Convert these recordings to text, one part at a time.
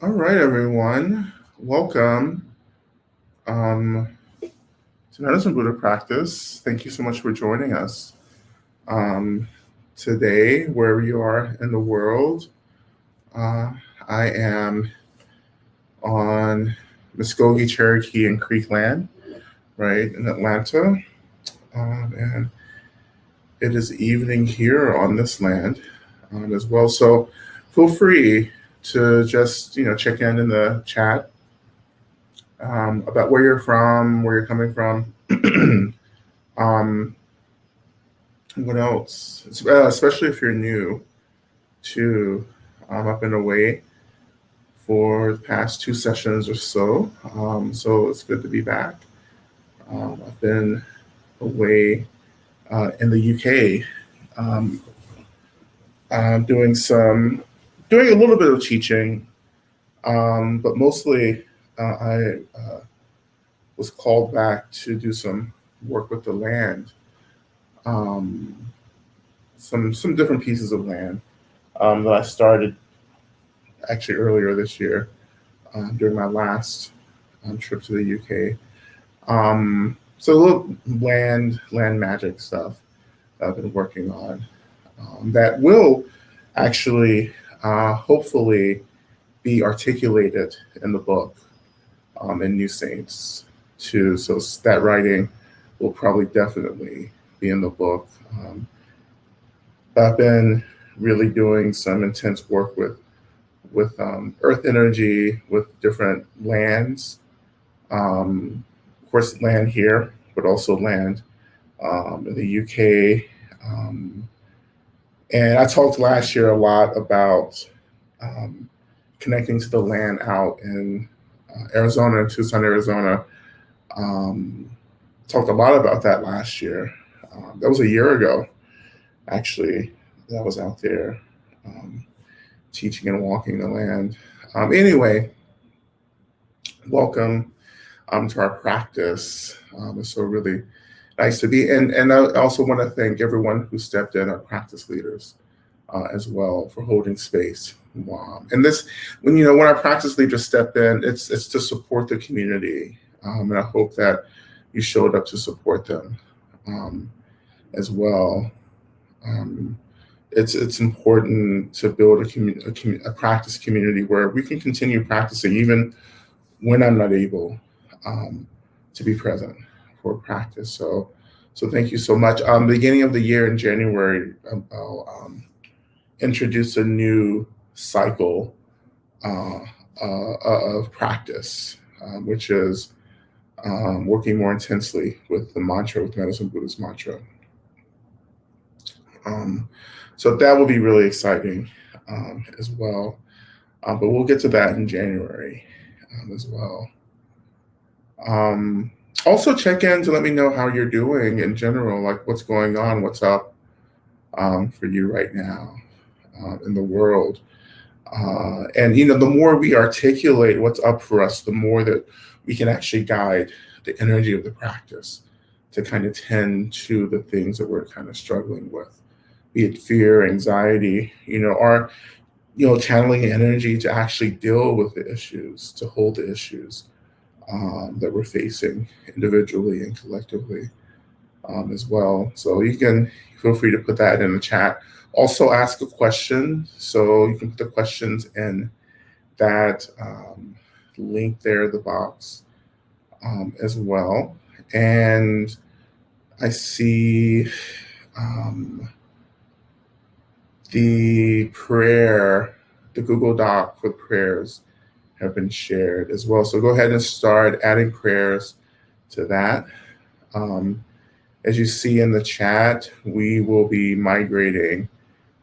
All right, everyone. Welcome to Medicine Buddha Practice. Thank you so much for joining us um, today, wherever you are in the world. Uh, I am on Muskogee, Cherokee, and Creek land, right in Atlanta. And it is evening here on this land as well. So feel free to just, check in the chat about where you're from, where you're coming from. um, what else? Especially if you're new to, I've been away for the past two sessions or so. So it's good to be back. I've been away in the UK, um, doing doing a little bit of teaching, but mostly I was called back to do some work with the land, um, some different pieces of land that I started actually earlier this year during my last trip to the UK. So a little land magic stuff that I've been working on that will actually hopefully be articulated in the book in New Saints too. So that writing will probably definitely be in the book. I've been really doing some intense work with earth energy, with different lands. Of course, land here, but also land in the UK. Um, and I talked last year a lot about um, connecting to the land out in Arizona, in Tucson, Arizona. Um, Talked a lot about that last year. That was a year ago, actually, that I was out there um, teaching and walking the land. Anyway, welcome to our practice. It's so really nice to be. And I also want to thank everyone who stepped in, our practice leaders as well, for holding space. And this, when our practice leaders step in, it's to support the community, and I hope that you showed up to support them um, as well. Um, it's important to build a practice community where we can continue practicing even when I'm not able um, to be present for practice. So thank you so much. Beginning of the year in January, I'll introduce a new cycle uh, of practice, which is working more intensely with the mantra, with Medicine Buddha's mantra. Um, so that will be really exciting as well. But we'll get to that in January as well. Um, Also, check in to let me know how you're doing in general, like what's going on, what's up for you right now in the world. And the more we articulate what's up for us, the more that we can actually guide the energy of the practice to kind of tend to the things that we're kind of struggling with, be it fear, anxiety, or channeling energy to actually deal with the issues, to hold the issues that we're facing individually and collectively as well. So you can feel free to put that in the chat. Also, ask a question. So you can put the questions in that link there, the box as well. And I see the prayer, the Google Doc for prayers have been shared as well. So go ahead and start adding prayers to that. Um, as you see in the chat, we will be migrating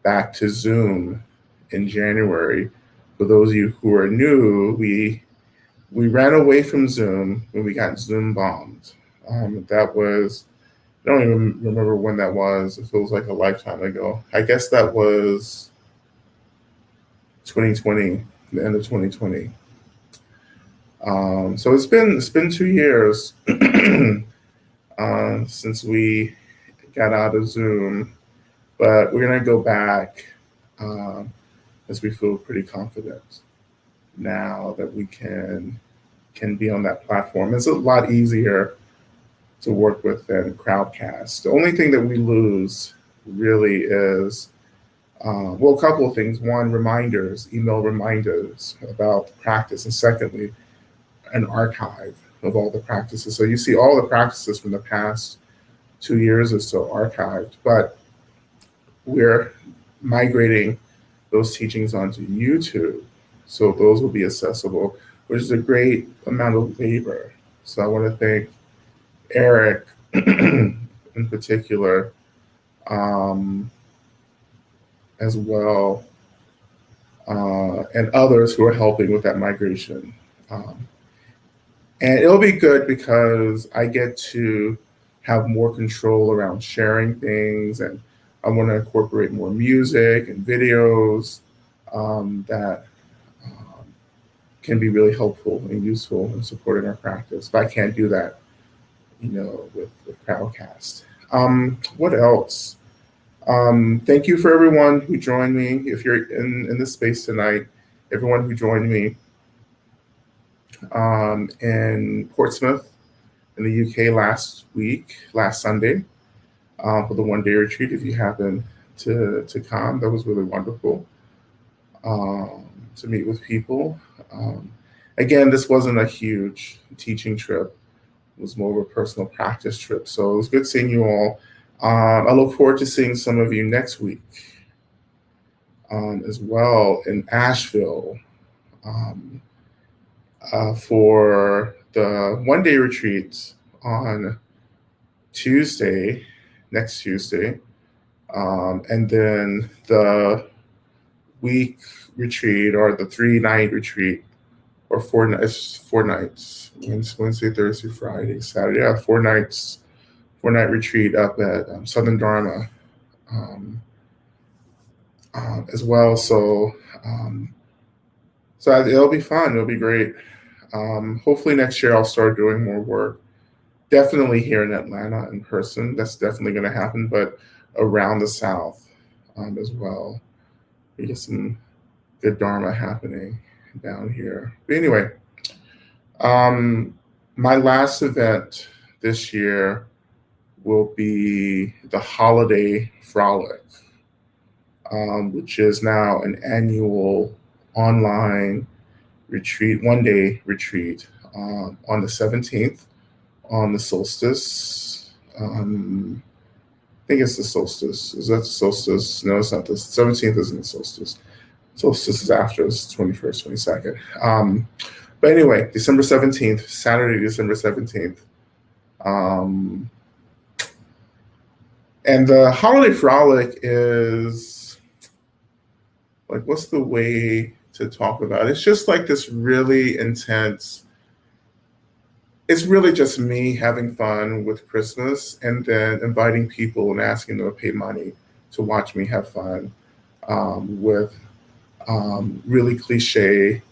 back to Zoom in January. For those of you who are new, we ran away from Zoom when we got Zoom bombed. That was, I don't even remember when that was. It feels like a lifetime ago. I guess that was 2020, the end of 2020. So it's been 2 years since we got out of Zoom, but we're gonna go back as we feel pretty confident. now that we can be on that platform. It's a lot easier to work with than Crowdcast. The only thing that we lose really is, well, a couple of things. One, reminders, email reminders about the practice. And secondly, an archive of all the practices. So you see all the practices from the past 2 years or so archived, but we're migrating those teachings onto YouTube. So those will be accessible, which is a great amount of labor. So I want to thank Eric in particular, as well, and others who are helping with that migration. And it'll be good because I get to have more control around sharing things, and I want to incorporate more music and videos that can be really helpful and useful in supporting our practice. But I can't do that, with Crowdcast. What else? Thank you for everyone who joined me. If you're in this space tonight, everyone who joined me in Portsmouth in the UK last Sunday, for the one-day retreat. If you happen to come, that was really wonderful to meet with people. Again, this wasn't a huge teaching trip. It was more of a personal practice trip. So it was good seeing you all. I look forward to seeing some of you next week as well in Asheville for the one-day retreat on next Tuesday, and then the week retreat or the 3-night retreat, or 4 nights, Wednesday, Thursday, Friday, Saturday. Yeah, 4-night retreat up at Southern Dharma as well. So it'll be fun. It'll be great. Hopefully next year I'll start doing more work. Definitely here in Atlanta in person. That's definitely going to happen, but around the South as well. We get some good Dharma happening down here. But anyway, my last event this year will be the Holiday Frolic, which is now an annual online retreat, one-day retreat on the 17th, on the solstice. I think it's the solstice. Is that the solstice? No, it's not. The 17th isn't the solstice. Solstice is after. It's 21st, 22nd. But anyway, December 17th, Saturday, December 17th. And the Holiday Frolic is, like, what's the way to talk about it? It's just like this really intense, it's really just me having fun with Christmas and then inviting people and asking them to pay money to watch me have fun with really cliche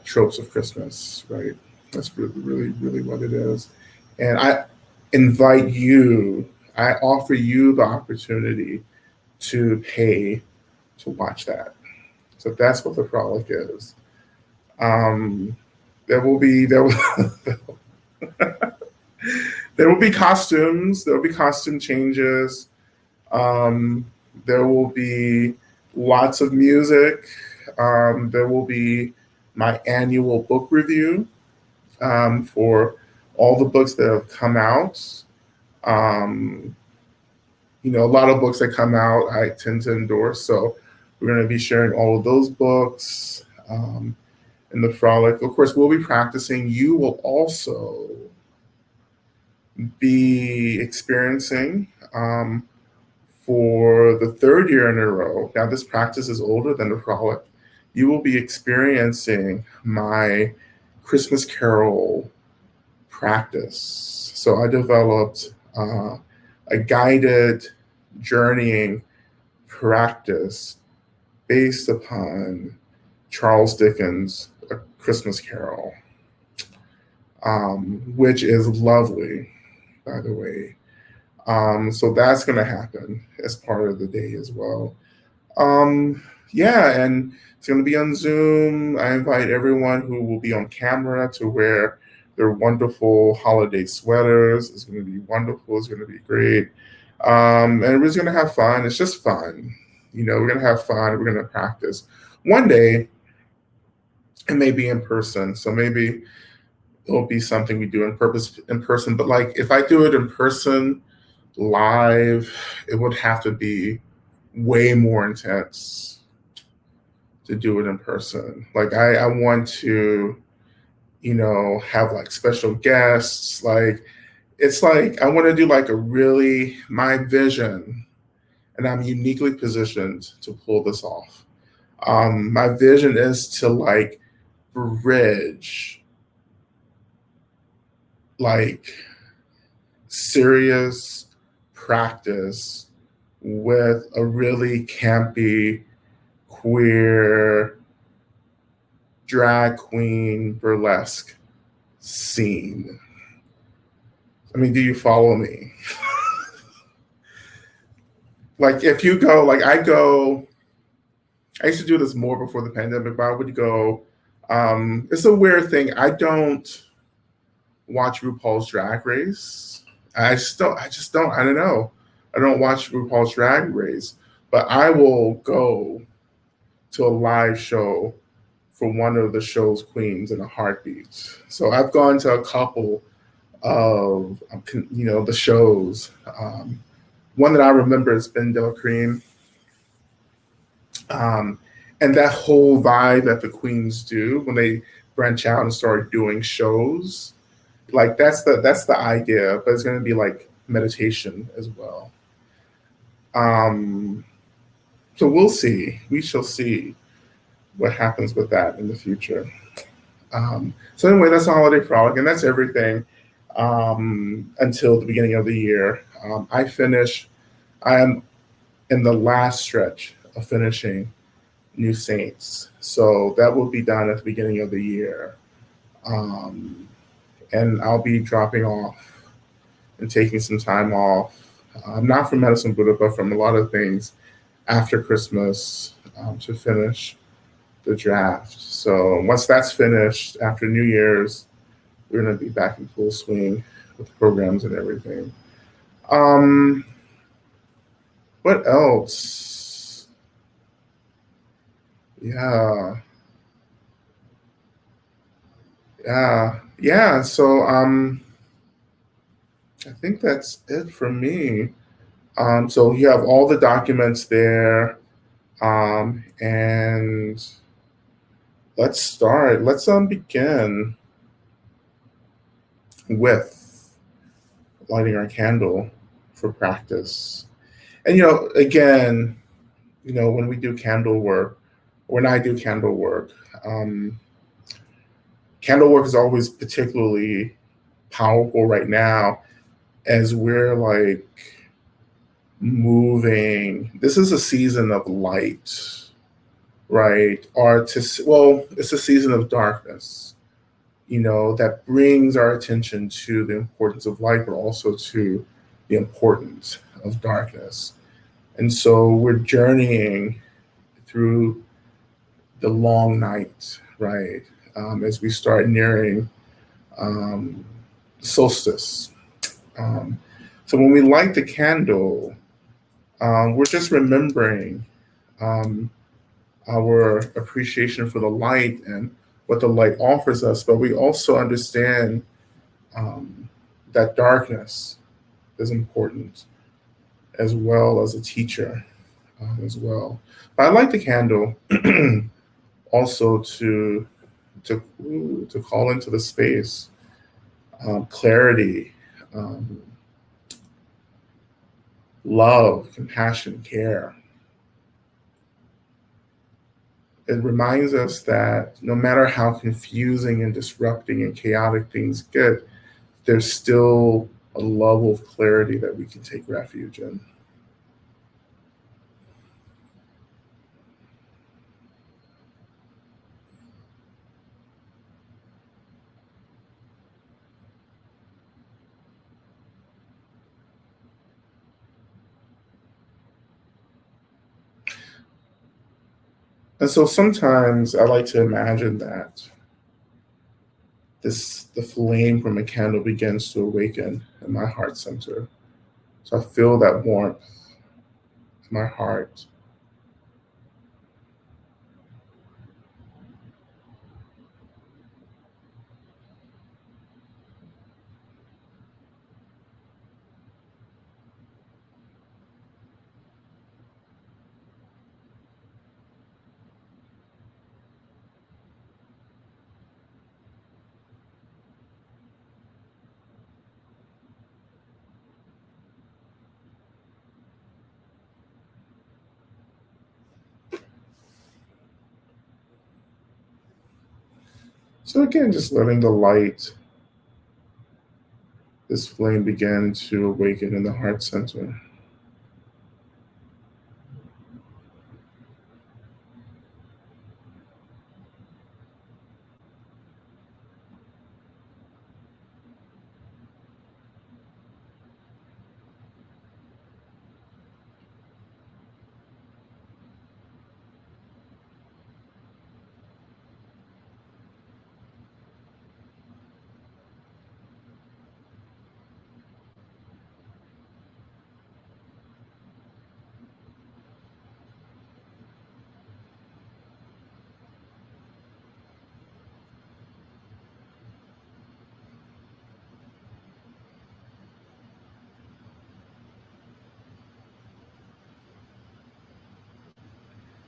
tropes of Christmas, right? That's really, really, really what it is. And I offer you the opportunity to pay to watch that. So that's what the frolic is. There will be costumes. There will be costume changes. There will be lots of music. There will be my annual book review for all the books that have come out. A lot of books that come out I tend to endorse. So we're going to be sharing all of those books in the frolic. Of course, we'll be practicing. You will also be experiencing for the 3rd year in a row. Now, this practice is older than the frolic. You will be experiencing my Christmas Carol practice. So I developed a guided journeying practice based upon Charles Dickens' A Christmas Carol, which is lovely, by the way. So that's going to happen as part of the day as well. yeah, and it's going to be on Zoom. I invite everyone who will be on camera to wear their wonderful holiday sweaters. It's going to be wonderful. It's going to be great. And everybody's going to have fun. It's just fun. We're going to have fun. We're going to practice. One day, it may be in person. So maybe it'll be something we do in person. But like if I do it in person, live, it would have to be way more intense to do it in person. Like I want to, have like special guests. Like it's like I want to do like a really my vision, and I'm uniquely positioned to pull this off. My vision is to like bridge like serious practice with a really campy queer drag queen burlesque scene. I mean, do you follow me? Like, if you go, like, I used to do this more before the pandemic, but I would go, it's a weird thing. I don't watch RuPaul's Drag Race. I don't know. I don't watch RuPaul's Drag Race, but I will go to a live show for one of the show's queens in a heartbeat. So I've gone to a couple of the shows. One that I remember is Ben Del Cream, um, and that whole vibe that the queens do when they branch out and start doing shows. Like that's the idea, but it's going to be like meditation as well. Um, so we'll see. We shall see what happens with that in the future. So anyway, that's a holiday frolic, and that's everything until the beginning of the year. I am in the last stretch of finishing New Saints, so that will be done at the beginning of the year, um, and I'll be dropping off and taking some time off, not from Medicine Buddha, but from a lot of things after Christmas to finish the draft. So once that's finished, after New Year's, we're going to be back in full swing with the programs and everything. Um, what else? Yeah, yeah. So I think that's it for me. So you have all the documents there, and let's start. Let's begin with lighting our candle for practice. And again, when we do candle work, when I do um, candle work is always particularly powerful right now as we're like moving. This is a season of light, right? Well, it's a season of darkness, that brings our attention to the importance of light, but also to the importance of darkness. And so we're journeying through the long night, right? As we start nearing um, solstice. Um, so when we light the candle, we're just remembering um, our appreciation for the light and what the light offers us, but we also understand um, that darkness is important as well as a teacher as well. But I light the candle also to call into the space clarity, um, love, compassion, care. It reminds us that no matter how confusing and disrupting and chaotic things get, there's still a level of clarity that we can take refuge in. And so sometimes I like to imagine that the flame from a candle begins to awaken in my heart center. So I feel that warmth in my heart. So again, just letting the light, this flame begin to awaken in the heart center.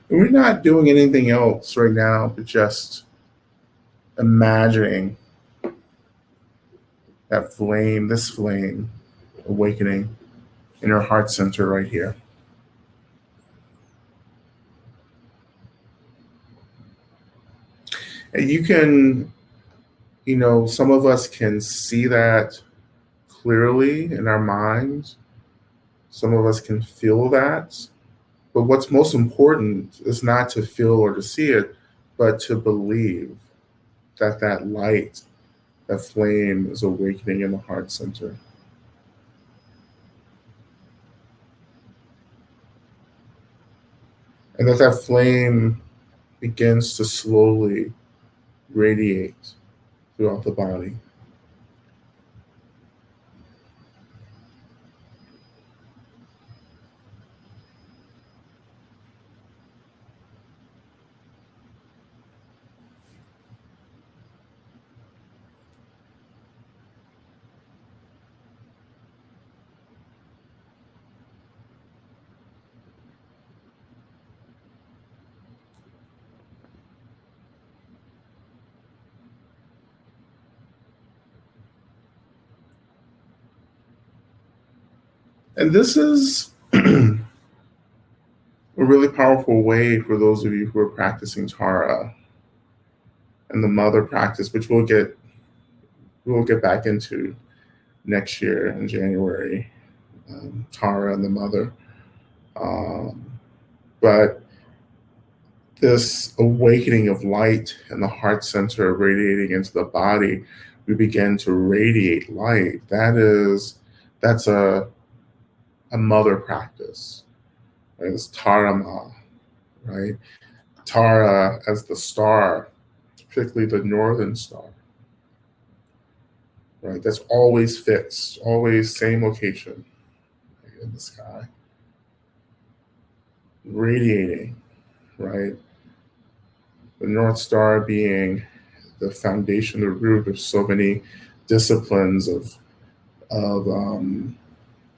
And we're not doing anything else right now, but just imagining that flame, this flame, awakening in our heart center right here. And you can, some of us can see that clearly in our minds. Some of us can feel that. But what's most important is not to feel or to see it, but to believe that that light, that flame is awakening in the heart center. And that that flame begins to slowly radiate throughout the body. And this is a really powerful way for those of you who are practicing Tara and the mother practice, which we'll get back into next year in January. Tara and the mother. Um, but this awakening of light in the heart center radiating into the body, we begin to radiate light. That's a mother practice. Right? It's Tarama, right? Tara as the star, particularly the northern star, right? That's always fixed, always same location, right, in the sky, radiating, right? The North Star being the foundation, the root of so many disciplines of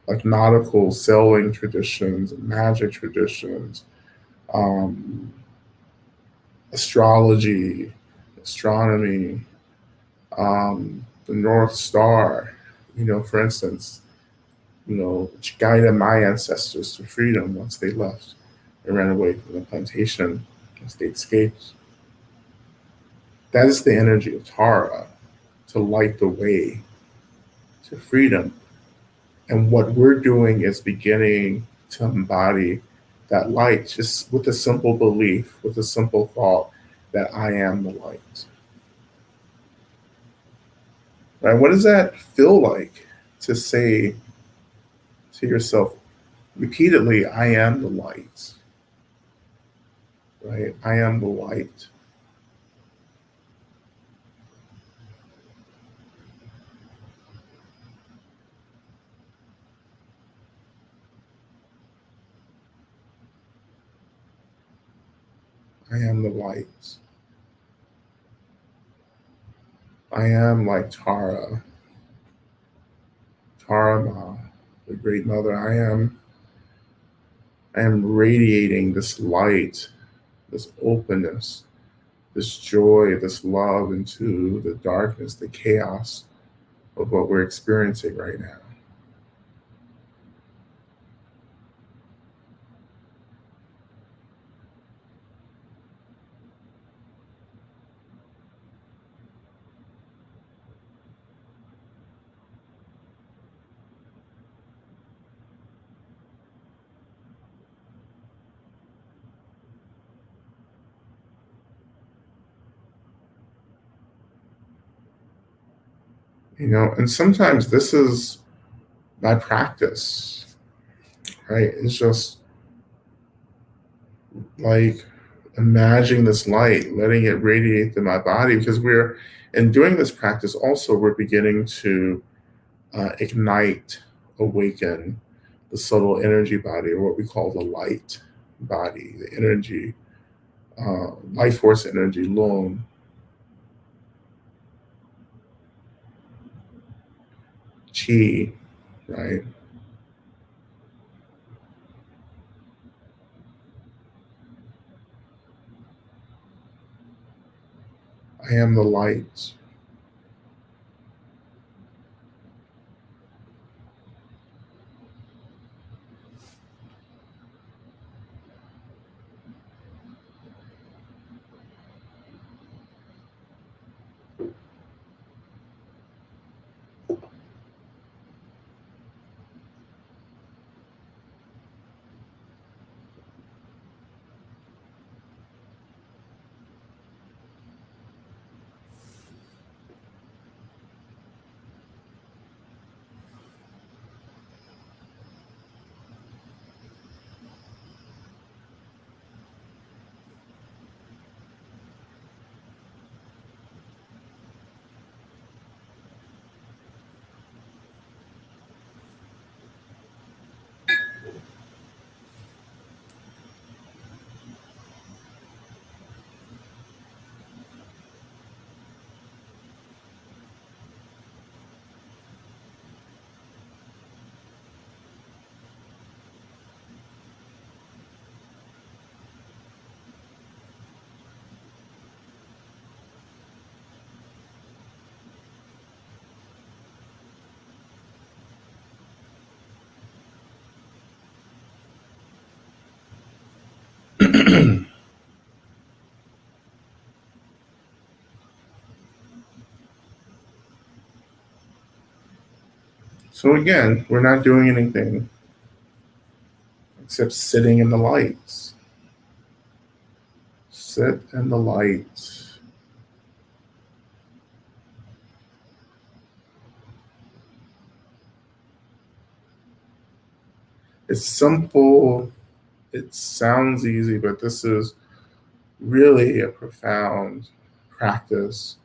like nautical sailing traditions and magic traditions, um, astrology, astronomy, the North Star. For instance, which guided my ancestors to freedom once they left and ran away from the plantation as they escaped. That is the energy of Tara, to light the way to freedom. And what we're doing is beginning to embody that light just with a simple belief, with a simple thought that I am the light. Right? What does that feel like to say to yourself repeatedly, I am the light? right? I am the light. I am the light. I am like Tara Ma, the great mother. I am radiating this light, this openness, this joy, this love into the darkness, the chaos of what we're experiencing right now. And sometimes this is my practice, right? It's just like imagining this light, letting it radiate through my body, because in doing this practice, also, we're beginning to ignite, awaken the subtle energy body, or what we call the light body, the energy, life force energy, Lung, Chi, right? I am the light. So again, we're not doing anything except sitting in the lights. Sit in the lights. It's simple. It sounds easy, but this is really a profound practice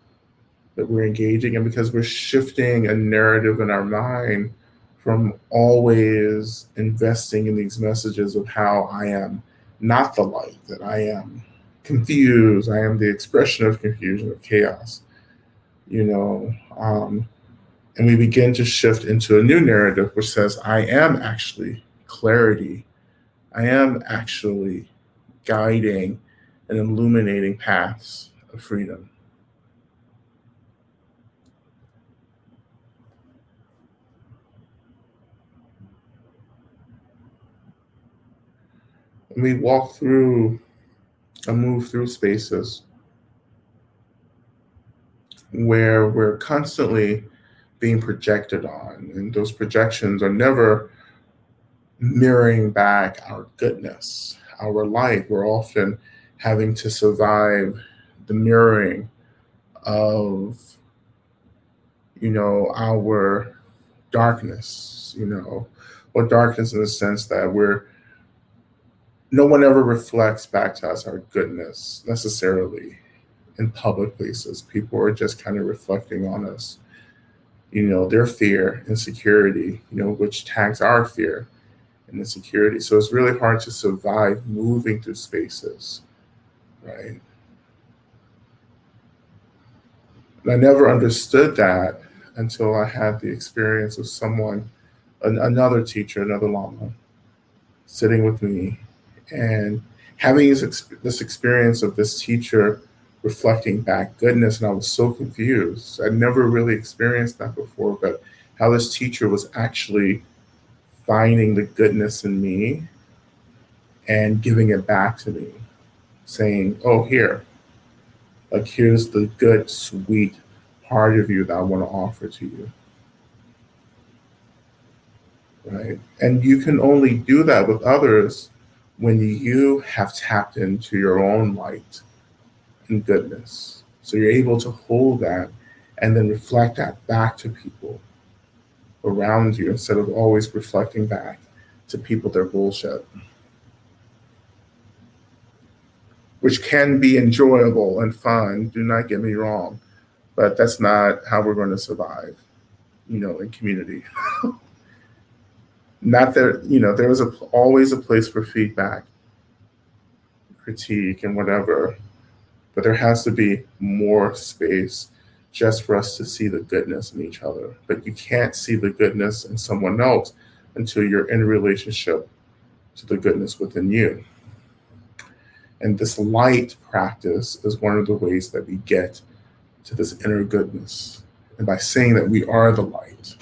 that we're engaging in, because we're shifting a narrative in our mind from always investing in these messages of how I am not the light, that I am confused, I am the expression of confusion, of chaos, you know. And we begin to shift into a new narrative which says, I am actually clarity. I am actually guiding and illuminating paths of freedom. And we walk through and move through spaces where we're constantly being projected on, and those projections are never mirroring back our goodness, our light. We're often having to survive the mirroring of, our darkness, or darkness in the sense that we're no one ever reflects back to us our goodness necessarily in public places. People are just kind of reflecting on us, their fear, insecurity, which tags our fear and insecurity. So it's really hard to survive moving through spaces, right? And I never understood that until I had the experience of someone, another teacher, another Lama, sitting with me and having this experience of this teacher reflecting back goodness. And I was so confused. I'd never really experienced that before, but how this teacher was actually finding the goodness in me and giving it back to me, saying, oh, here's the good, sweet part of you that I want to offer to you. Right? And you can only do that with others when you have tapped into your own light and goodness. So you're able to hold that and then reflect that back to people around you instead of always reflecting back to people their bullshit, which can be enjoyable and fun. Do not get me wrong, but that's not how we're going to survive, in community. Not that, there is always a place for feedback, critique, and whatever, but there has to be more space just for us to see the goodness in each other. But you can't see the goodness in someone else until you're in relationship to the goodness within you. And this light practice is one of the ways that we get to this inner goodness. And by saying that we are the light.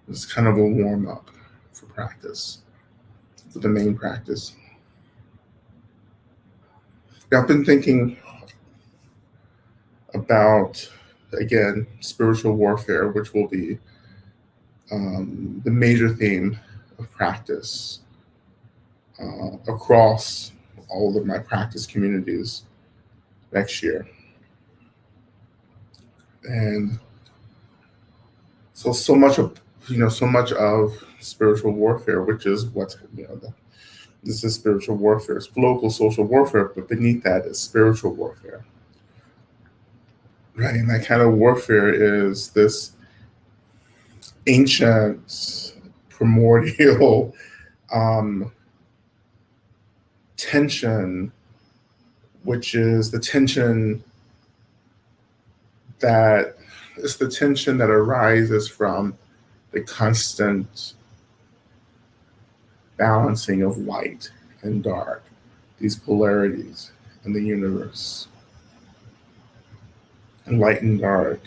It's kind of a warm up for practice, for the main practice. I've been thinking about, again, spiritual warfare, which will be the major theme of practice across all of my practice communities next year. And so much of spiritual warfare, which is what's this is spiritual warfare. It's local social warfare, but beneath that is spiritual warfare. Right, and that kind of warfare is this ancient, primordial tension, which is the tension that arises from the constant balancing of light and dark, these polarities in the universe, and light and dark.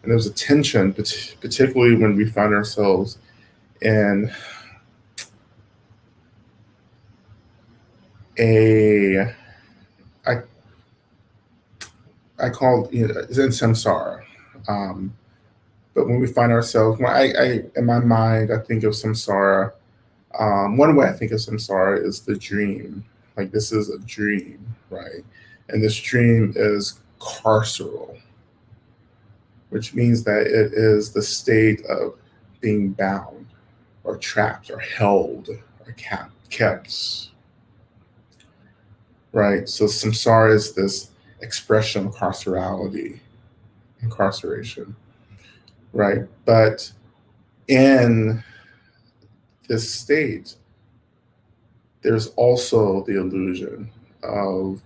And there's a tension, particularly when we find ourselves in I call it's in samsara. But when we find ourselves, I in my mind, I think of samsara. One way I think of samsara is the dream. Like this is a dream, right? And this dream is carceral, which means that it is the state of being bound or trapped or held or kept. Right? So samsara is this expression of carcerality, incarceration. Right? But in this state, there's also the illusion of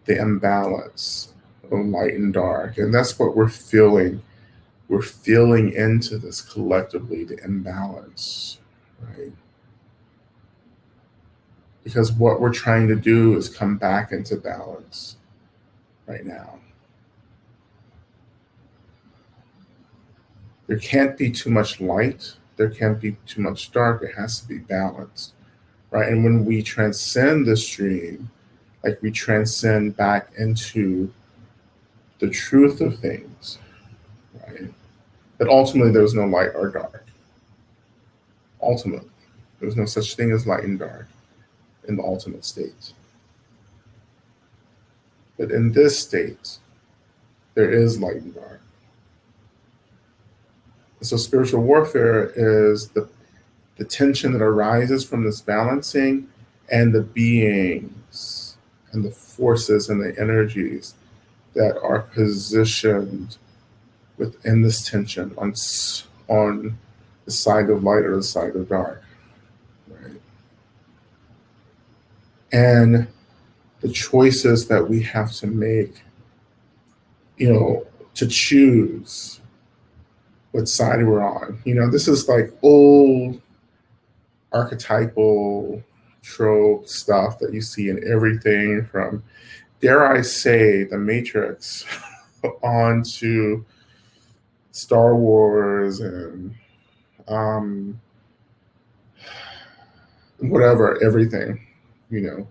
the imbalance of light and dark. And that's what we're feeling. We're feeling into this collectively, the imbalance, right? Because what we're trying to do is come back into balance right now. There can't be too much light. There can't be too much dark. It has to be balanced, right? And when we transcend this dream, like we transcend back into the truth of things, right? That ultimately there's no light or dark. Ultimately, there's no such thing as light and dark in the ultimate state. But in this state, there is light and dark. And so spiritual warfare is the tension that arises from this balancing and the beings and the forces and the energies that are positioned within this tension on the side of light or the side of dark, right? And the choices that we have to make, to choose what side we're on. This is like old archetypal trope stuff that you see in everything from, dare I say, The Matrix on to Star Wars and whatever, everything,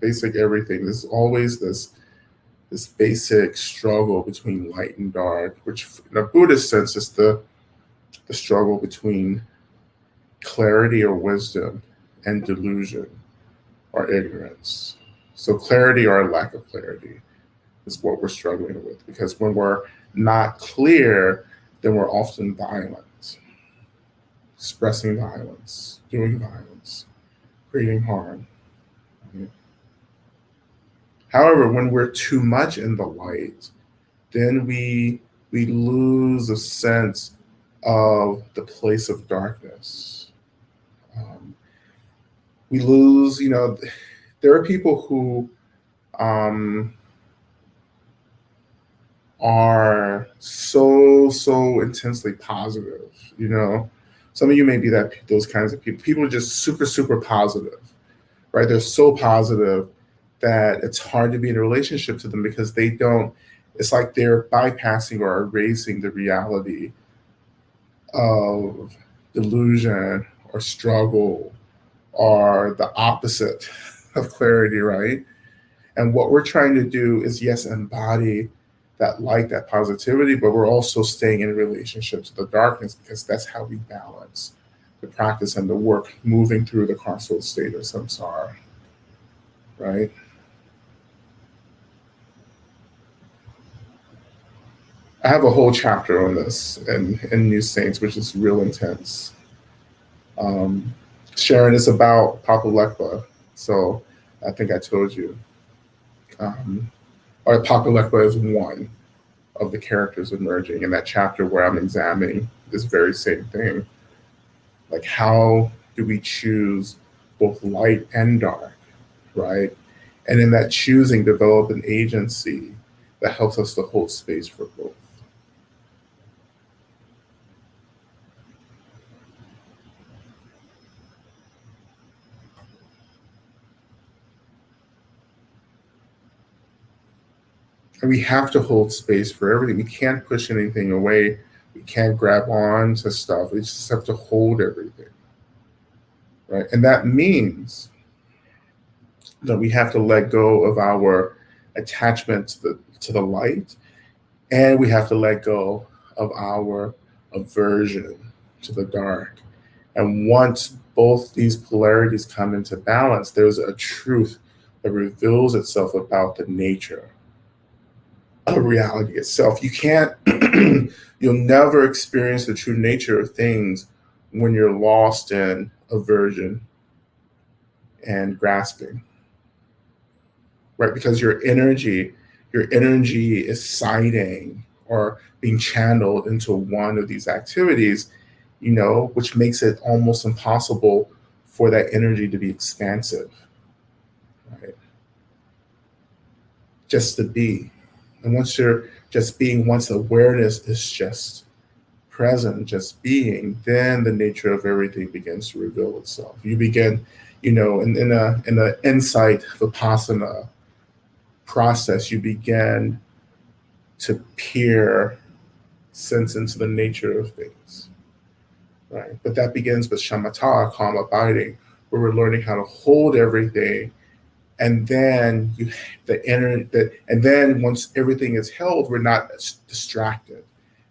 basic everything. There's always this basic struggle between light and dark, which in a Buddhist sense is the struggle between clarity or wisdom and delusion or ignorance. So clarity or lack of clarity is what we're struggling with, because when we're not clear, then we're often violent, expressing violence, doing violence, creating harm. Right? However, when we're too much in the light, then we lose a sense of the place of darkness. We lose, there are people who are so intensely positive. Some of you may be those kinds of people. People are just super positive, right? They're so positive that it's hard to be in a relationship to them because they don't. It's like they're bypassing or erasing the reality of delusion or struggle or the opposite of clarity, right? And what we're trying to do is, yes, embody that light, that positivity, but we're also staying in relationship to the darkness, because that's how we balance the practice and the work moving through the carceral state of samsara, right? I have a whole chapter on this in New Saints, which is real intense. Sharon is about Papa Lekpa, so I think I told you. Or Papa Lekpa is one of the characters emerging in that chapter where I'm examining this very same thing. Like, how do we choose both light and dark, right? And in that choosing, develop an agency that helps us to hold space for both. And we have to hold space for everything. We can't push anything away. We can't grab on to stuff. We just have to hold everything, right? And that means that we have to let go of our attachment to the light, and we have to let go of our aversion to the dark. And once both these polarities come into balance, there's a truth that reveals itself about the nature of reality itself. You can't, you'll never experience the true nature of things when you're lost in aversion and grasping, right? Because your energy is siding or being channeled into one of these activities, which makes it almost impossible for that energy to be expansive, right? Just to be. And once you're just being, once awareness is just present, just being, then the nature of everything begins to reveal itself. You begin, in a insight vipassana process, you begin to peer sense into the nature of things, right? But that begins with shamatha, calm abiding, where we're learning how to hold everything And then and then once everything is held, we're not distracted,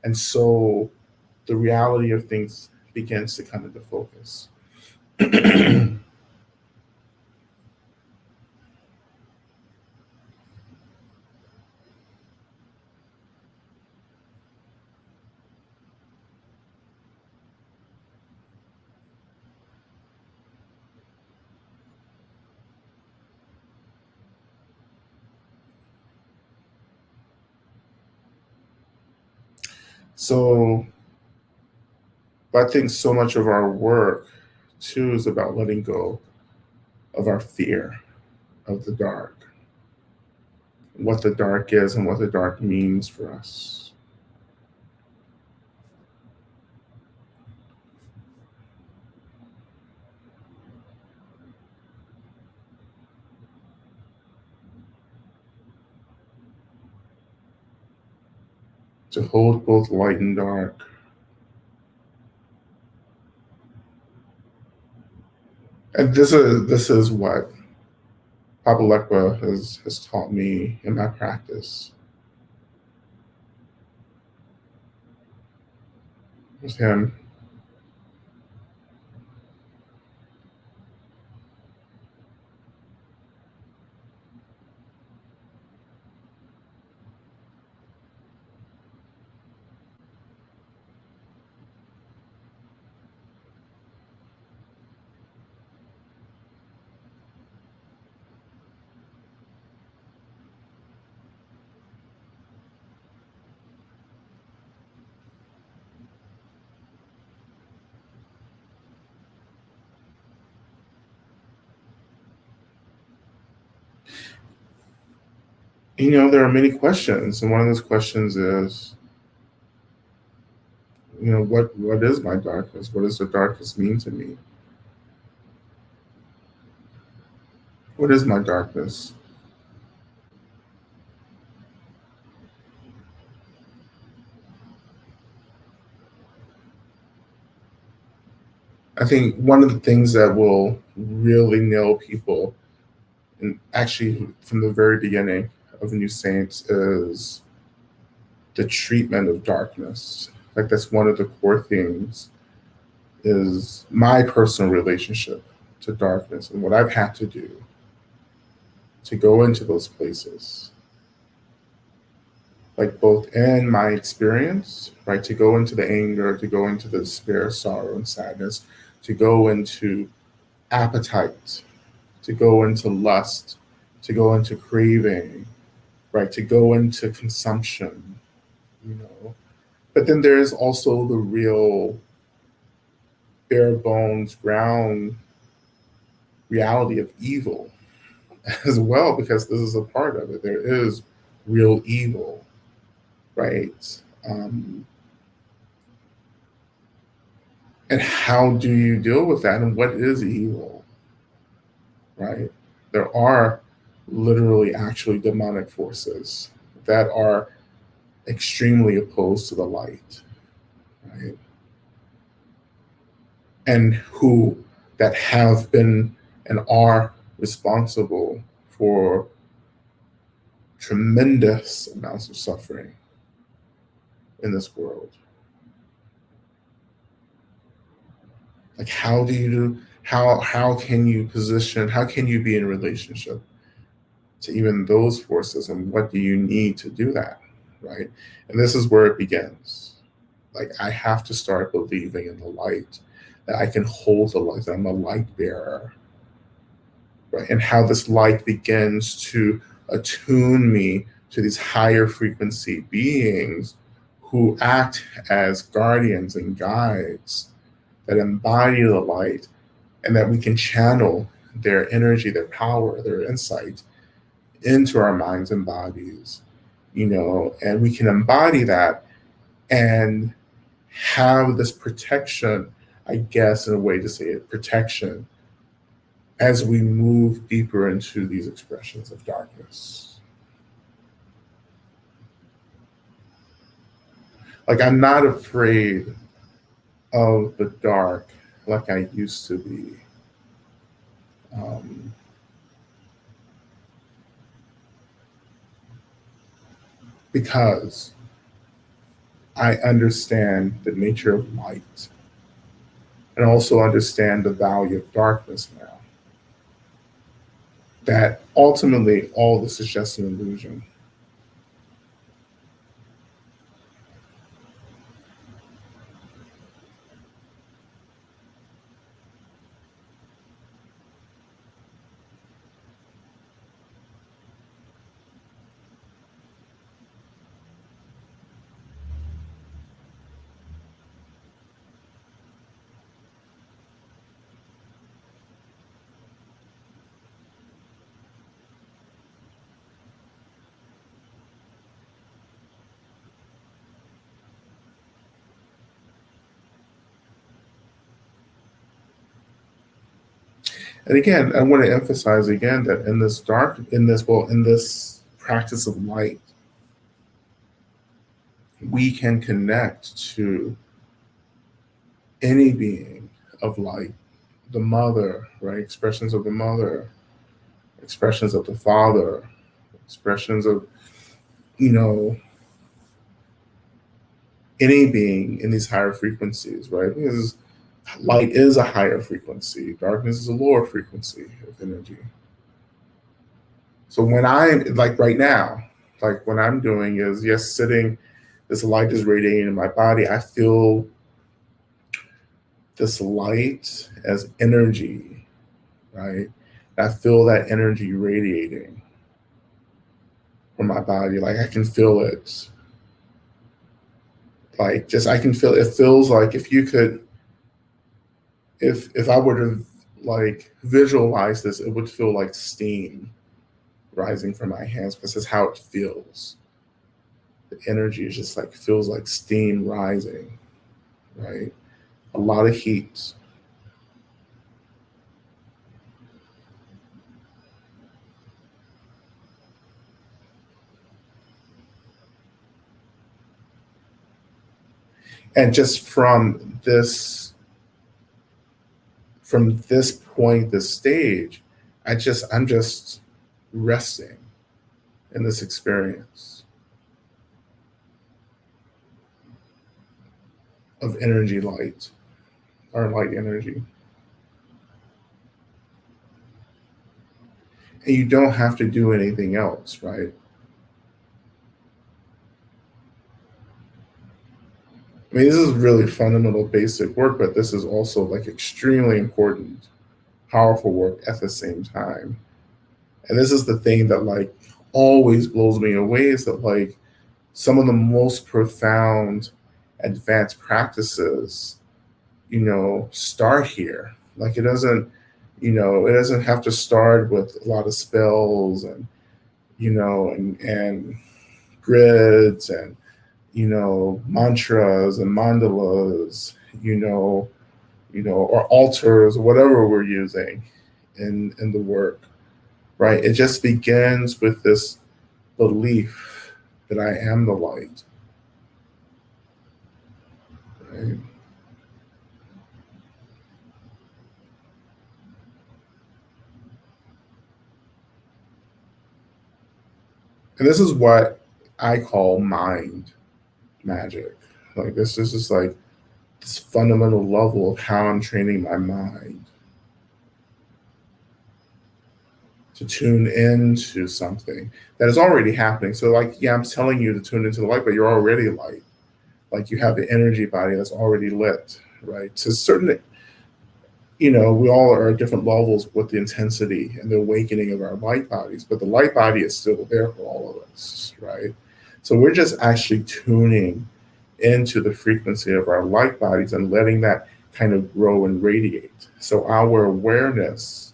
and so the reality of things begins to come into focus. So I think so much of our work too is about letting go of our fear of the dark, what the dark is and what the dark means for us. To hold both light and dark. And this is what Papa Lekpa has taught me in my practice. With him, there are many questions, and one of those questions is, what is my darkness? What does the darkness mean to me? What is my darkness? I think one of the things that will really nail people, and actually from the very beginning of New Saints, is the treatment of darkness. Like that's one of the core things is my personal relationship to darkness and what I've had to do to go into those places. Like both in my experience, right, to go into the anger, to go into the despair, sorrow, and sadness, to go into appetite, to go into lust, to go into craving, right, to go into consumption, you know. But then there is also the real bare bones ground reality of evil as well, because this is a part of it. There is real evil, right? And how do you deal with that? And what is evil, right? There are literally actually demonic forces that are extremely opposed to the light, right? And who that have been and are responsible for tremendous amounts of suffering in this world. Like how do you do how can you position, how can you be in relationship to even those forces, and what do you need to do that, right? And this is where it begins. Like I have to start believing in the light, that I can hold the light, that I'm a light bearer, right? And how this light begins to attune me to these higher frequency beings who act as guardians and guides that embody the light, and that we can channel their energy, their power, their insight into our minds and bodies, and we can embody that and have this protection, I guess, in a way to say it, protection as we move deeper into these expressions of darkness. Like, I'm not afraid of the dark like I used to be. because I understand the nature of light and also understand the value of darkness now. That ultimately all this is just an illusion. And again, I want to emphasize again that in this practice of light, we can connect to any being of light, the mother, right? Expressions of the mother, expressions of the father, expressions of, you know, any being in these higher frequencies, right? Because light is a higher frequency, darkness is a lower frequency of energy. So when I'm like right now, like what I'm doing is yes, sitting, this light is radiating in my body. I feel this light as energy, right? I feel that energy radiating from my body. Like I can feel it. Like just I can feel it feels like if you could if I were to like visualize this, it would feel like steam rising from my hands because that's how it feels. The energy is just like feels like steam rising, right? A lot of heat. And just from this point, this stage, I'm just resting in this experience of energy light or light energy. And you don't have to do anything else, right? I mean, this is really fundamental, basic work, but this is also like extremely important, powerful work at the same time. And this is the thing that like always blows me away is that like some of the most profound advanced practices, start here. Like it doesn't have to start with a lot of spells and, and grids and, mantras and mandalas, or altars or whatever we're using in the work, right? It just begins with this belief that I am the light, right? And this is what I call mind magic. Like this is just like this fundamental level of how I'm training my mind to tune into something that is already happening. So like, yeah, I'm telling you to tune into the light, but you're already light. Like you have the energy body that's already lit, right? To certain, we all are at different levels with the intensity and the awakening of our light bodies, but the light body is still there for all of us, right? So we're just actually tuning into the frequency of our light bodies and letting that kind of grow and radiate. So our awareness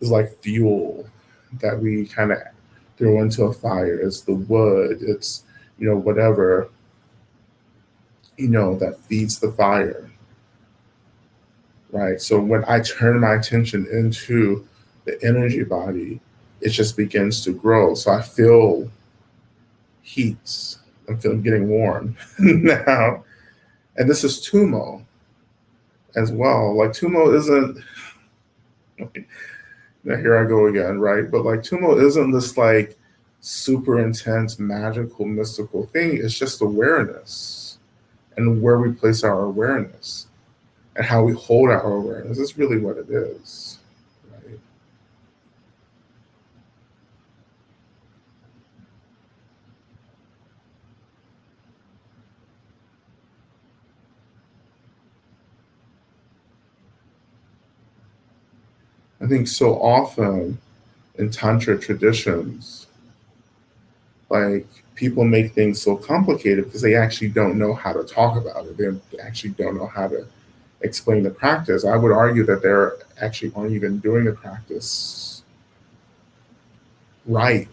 is like fuel that we kind of throw into a fire. It's the wood, it's, whatever, that feeds the fire, right? So when I turn my attention into the energy body, it just begins to grow. So I feel heats. I'm feeling getting warm now. And this is Tumo as well. Like Tumo isn't, now here I go again, right? But like Tumo isn't this like super intense, magical, mystical thing. It's just awareness and where we place our awareness and how we hold our awareness. Is really what it is. Right? I think so often in Tantra traditions, like people make things so complicated because they actually don't know how to talk about it. They actually don't know how to explain the practice. I would argue that they're actually aren't even doing the practice right.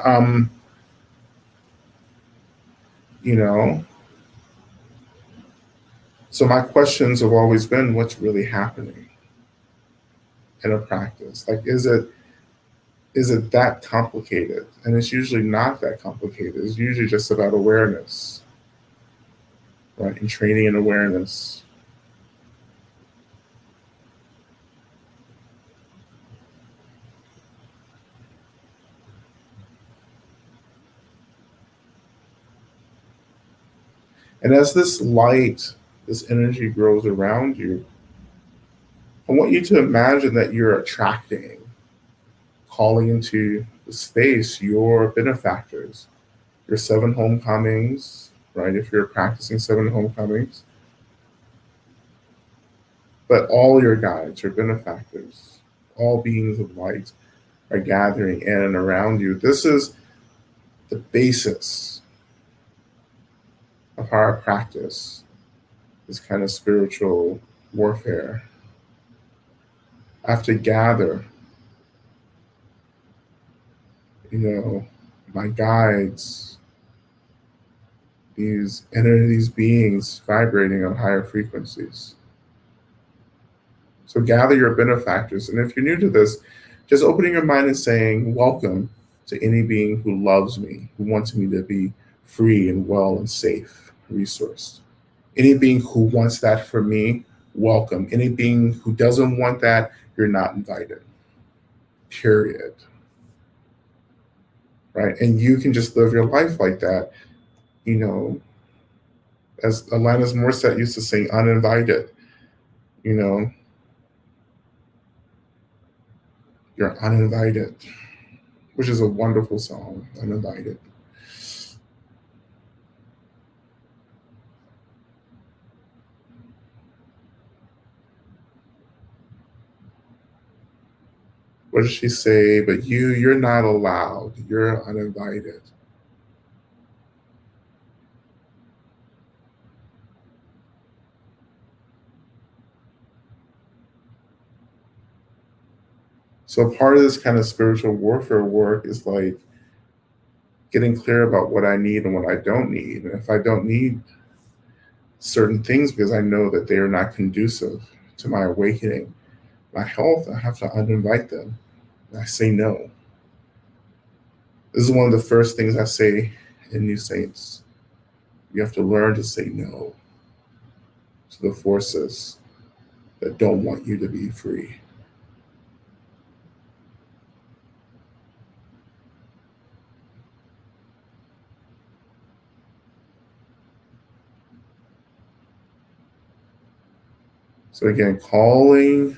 um, you know, so my questions have always been, what's really happening in a practice? Like, is it that complicated? And it's usually not that complicated. It's usually just about awareness, right? And training in awareness. And as this light, this energy grows around you, I want you to imagine that you're attracting, calling into the space your benefactors, your seven homecomings, right? If you're practicing seven homecomings, but all your guides, your benefactors, all beings of light are gathering in and around you. This is the basis of how I practice this kind of spiritual warfare. I have to gather, my guides, these beings vibrating on higher frequencies. So gather your benefactors. And if you're new to this, just opening your mind and saying, welcome to any being who loves me, who wants me to be free and well and safe, resourced. Any being who wants that for me, welcome. Any being who doesn't want that, you're not invited. Period. Right? And you can just live your life like that, you know, as Alanis Morissette used to sing, uninvited. You know, you're uninvited, which is a wonderful song, Uninvited. What does she say? But you're not allowed. You're uninvited. So part of this kind of spiritual warfare work is like getting clear about what I need and what I don't need. And if I don't need certain things because I know that they are not conducive to my awakening, my health, I have to uninvite them. I say no. This is one of the first things I say in New Saints. You have to learn to say no to the forces that don't want you to be free. So again, calling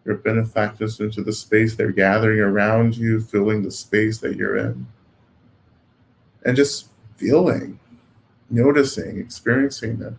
your benefactors into the space they're gathering around you, filling the space that you're in, and just feeling, noticing, experiencing them.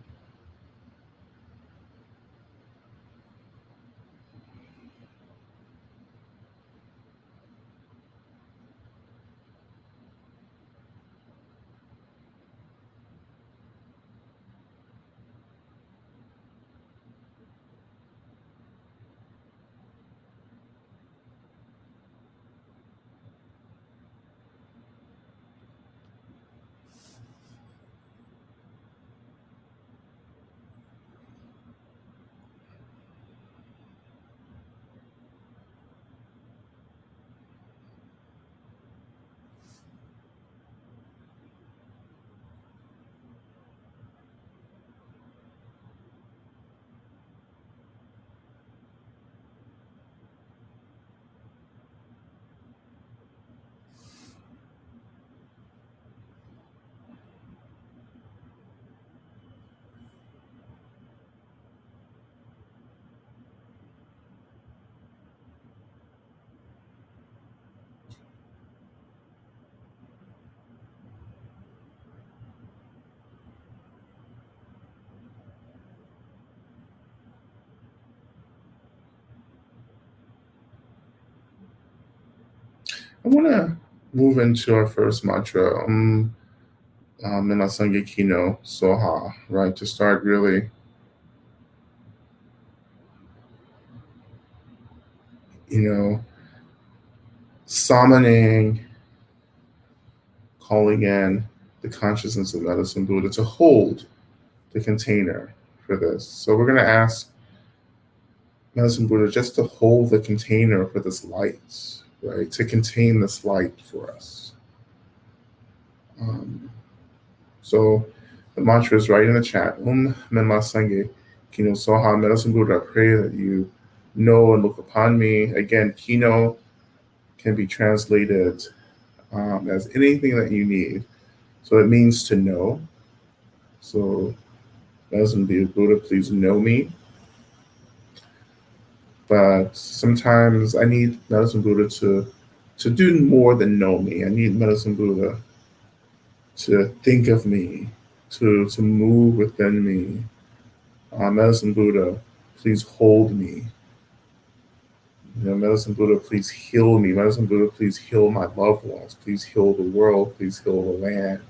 I want to move into our first mantra, Minasange Kino Soha, right? To start really, summoning, calling in the consciousness of Medicine Buddha to hold the container for this. So we're going to ask Medicine Buddha just to hold the container for this light, right? To contain this light for us. So the mantra is right in the chat. Menma Sange Kino Soha. Medicine Buddha, I pray that you know and look upon me. Again, Kino can be translated as anything that you need. So it means to know. So Medicine Buddha, please know me. But sometimes I need Medicine Buddha to do more than know me. I need Medicine Buddha to think of me, to move within me. Medicine Buddha, please hold me. Medicine Buddha, please heal me. Medicine Buddha, please heal my loved ones. Please heal the world. Please heal the land.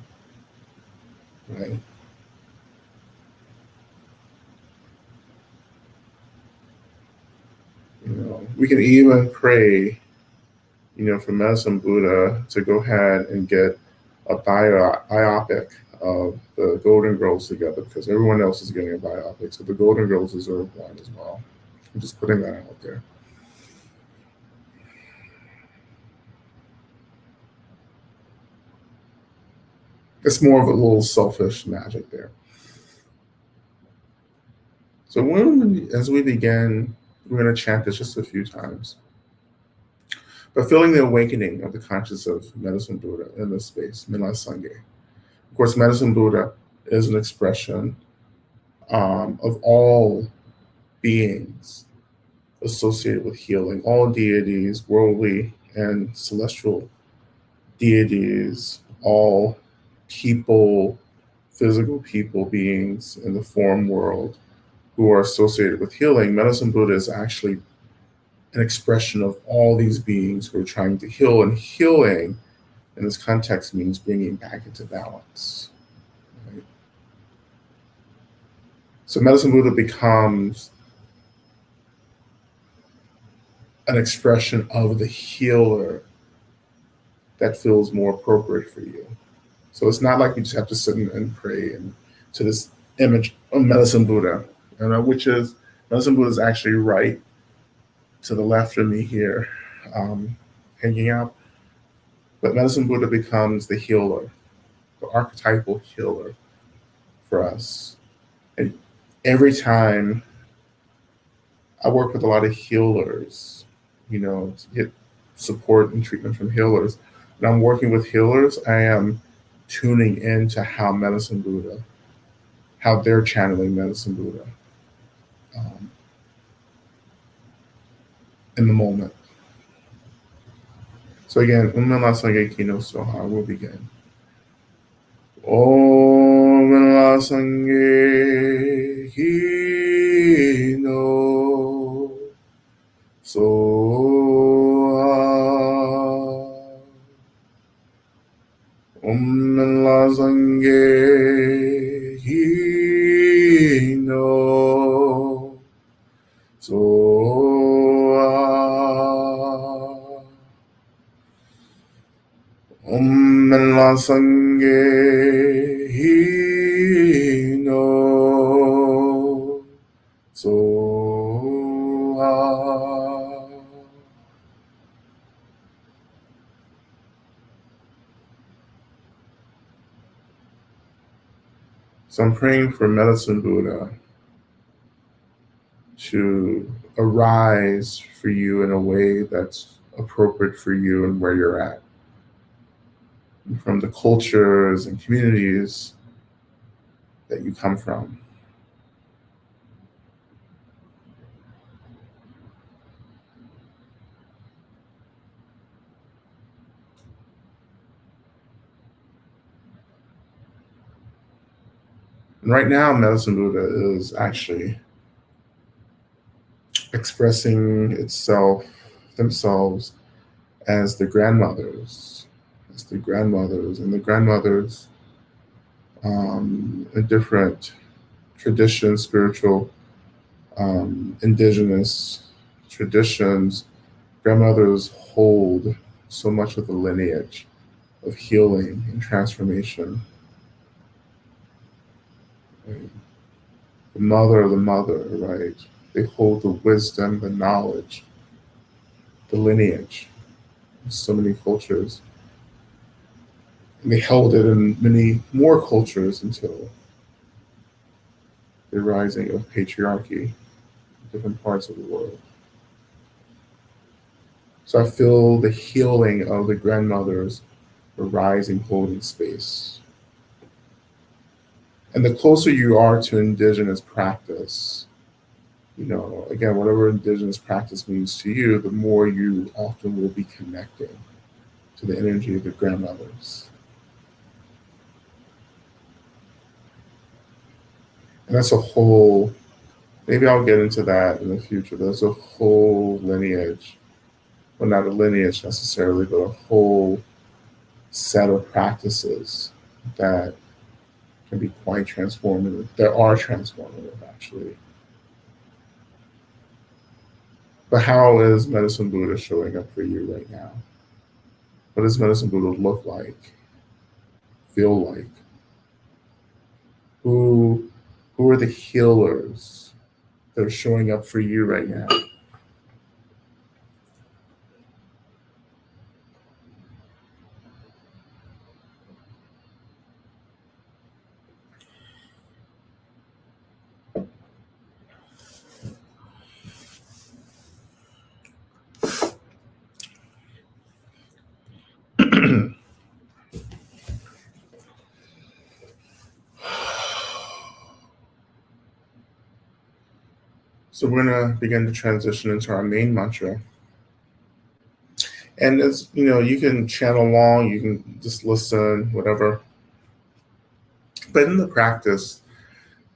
Right? We can even pray, for Medicine Buddha to go ahead and get a biopic of the Golden Girls together, because everyone else is getting a biopic. So the Golden Girls deserve one as well. I'm just putting that out there. It's more of a little selfish magic there. So as we begin, we're going to chant this just a few times. But feeling the awakening of the consciousness of Medicine Buddha in this space, Minla Sangye. Of course, Medicine Buddha is an expression of all beings associated with healing, all deities, worldly and celestial deities, all people, physical people, beings in the form world who are associated with healing. Medicine Buddha is actually an expression of all these beings who are trying to heal, and healing in this context means bringing back into balance. Right? So Medicine Buddha becomes an expression of the healer that feels more appropriate for you. So it's not like you just have to sit and pray and to this image of Medicine Buddha, which is Medicine Buddha is actually right to the left of me here, hanging out. But Medicine Buddha becomes the healer, the archetypal healer for us. And every time I work with a lot of healers, to get support and treatment from healers, when I'm working with healers, I am tuning into how Medicine Buddha, how they're channeling Medicine Buddha in the moment. So again, Umela Sange Kino Soha will begin. Om La Sange Kino Soha. Om La Sange Kino Soha. Om La Sange Hino Soha. So I'm praying for Medicine Buddha to arise for you in a way that's appropriate for you and where you're at, from the cultures and communities that you come from. And right now, Medicine Buddha is actually expressing themselves as the grandmothers, and the grandmothers in different traditions, spiritual, indigenous traditions. Grandmothers hold so much of the lineage of healing and transformation. Right? The mother of the mother, right? They hold the wisdom, the knowledge, the lineage in so many cultures. And they held it in many more cultures until the rising of patriarchy in different parts of the world. So I feel the healing of the grandmothers rising, holding space. And the closer you are to indigenous practice, again, whatever indigenous practice means to you, the more you often will be connecting to the energy of the grandmothers. And that's a whole, maybe I'll get into that in the future. There's a whole lineage, well, not a lineage necessarily, but a whole set of practices that can be quite transformative, that are transformative, actually. But how is Medicine Buddha showing up for you right now? What does Medicine Buddha look like, feel like? Who are the healers that are showing up for you right now? So we're going to begin to transition into our main mantra. And as you can chant along, you can just listen, whatever. But in the practice,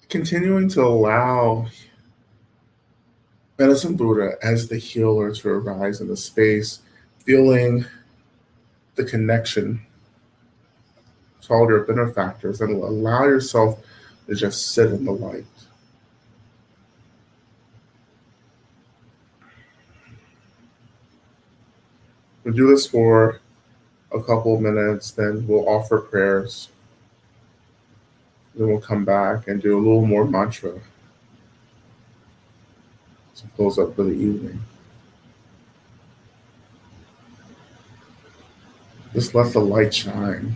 continuing to allow Medicine Buddha as the healer to arise in the space, feeling the connection to all your benefactors, and allow yourself to just sit in the light. We'll do this for a couple of minutes, then we'll offer prayers. Then we'll come back and do a little more mantra to close up for the evening. Just let the light shine.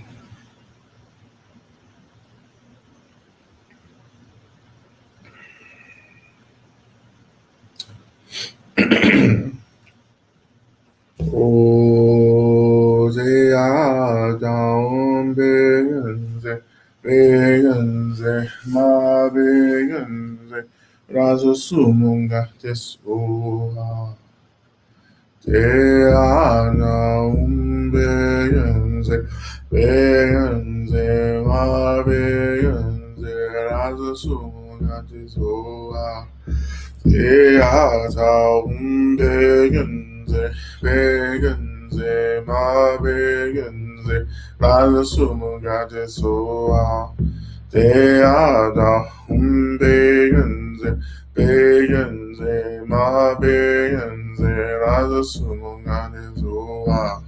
Oze Adam Begenze, Begenze, Ma Begenze, Raza Sumunga Tesoa. Te Ana Begenze, Begenze, Ma Begenze, Raza Sumunga Tesoa. Te Ata Begenze, Begenze, Ma Begenze, Raza Sumunga Tesoa. Te Ada Begenze, Begenze, Ma Begenze, Raza Sumunga Tesoa.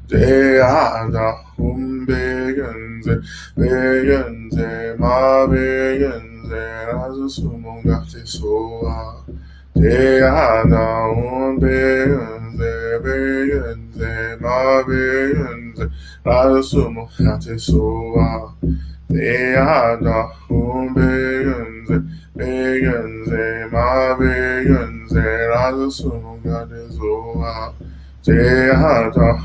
Te Ada Begenze, Begenze, Ma Begenze, Raza Sumunga Tesoa. Te Ada Begenze, Begenze, Ma Begenze, Raza Sumunga Tesoa. Te Ada Begenze, Begenze, Ma Begenze, Raza Sumunga Tesoa. Te Ada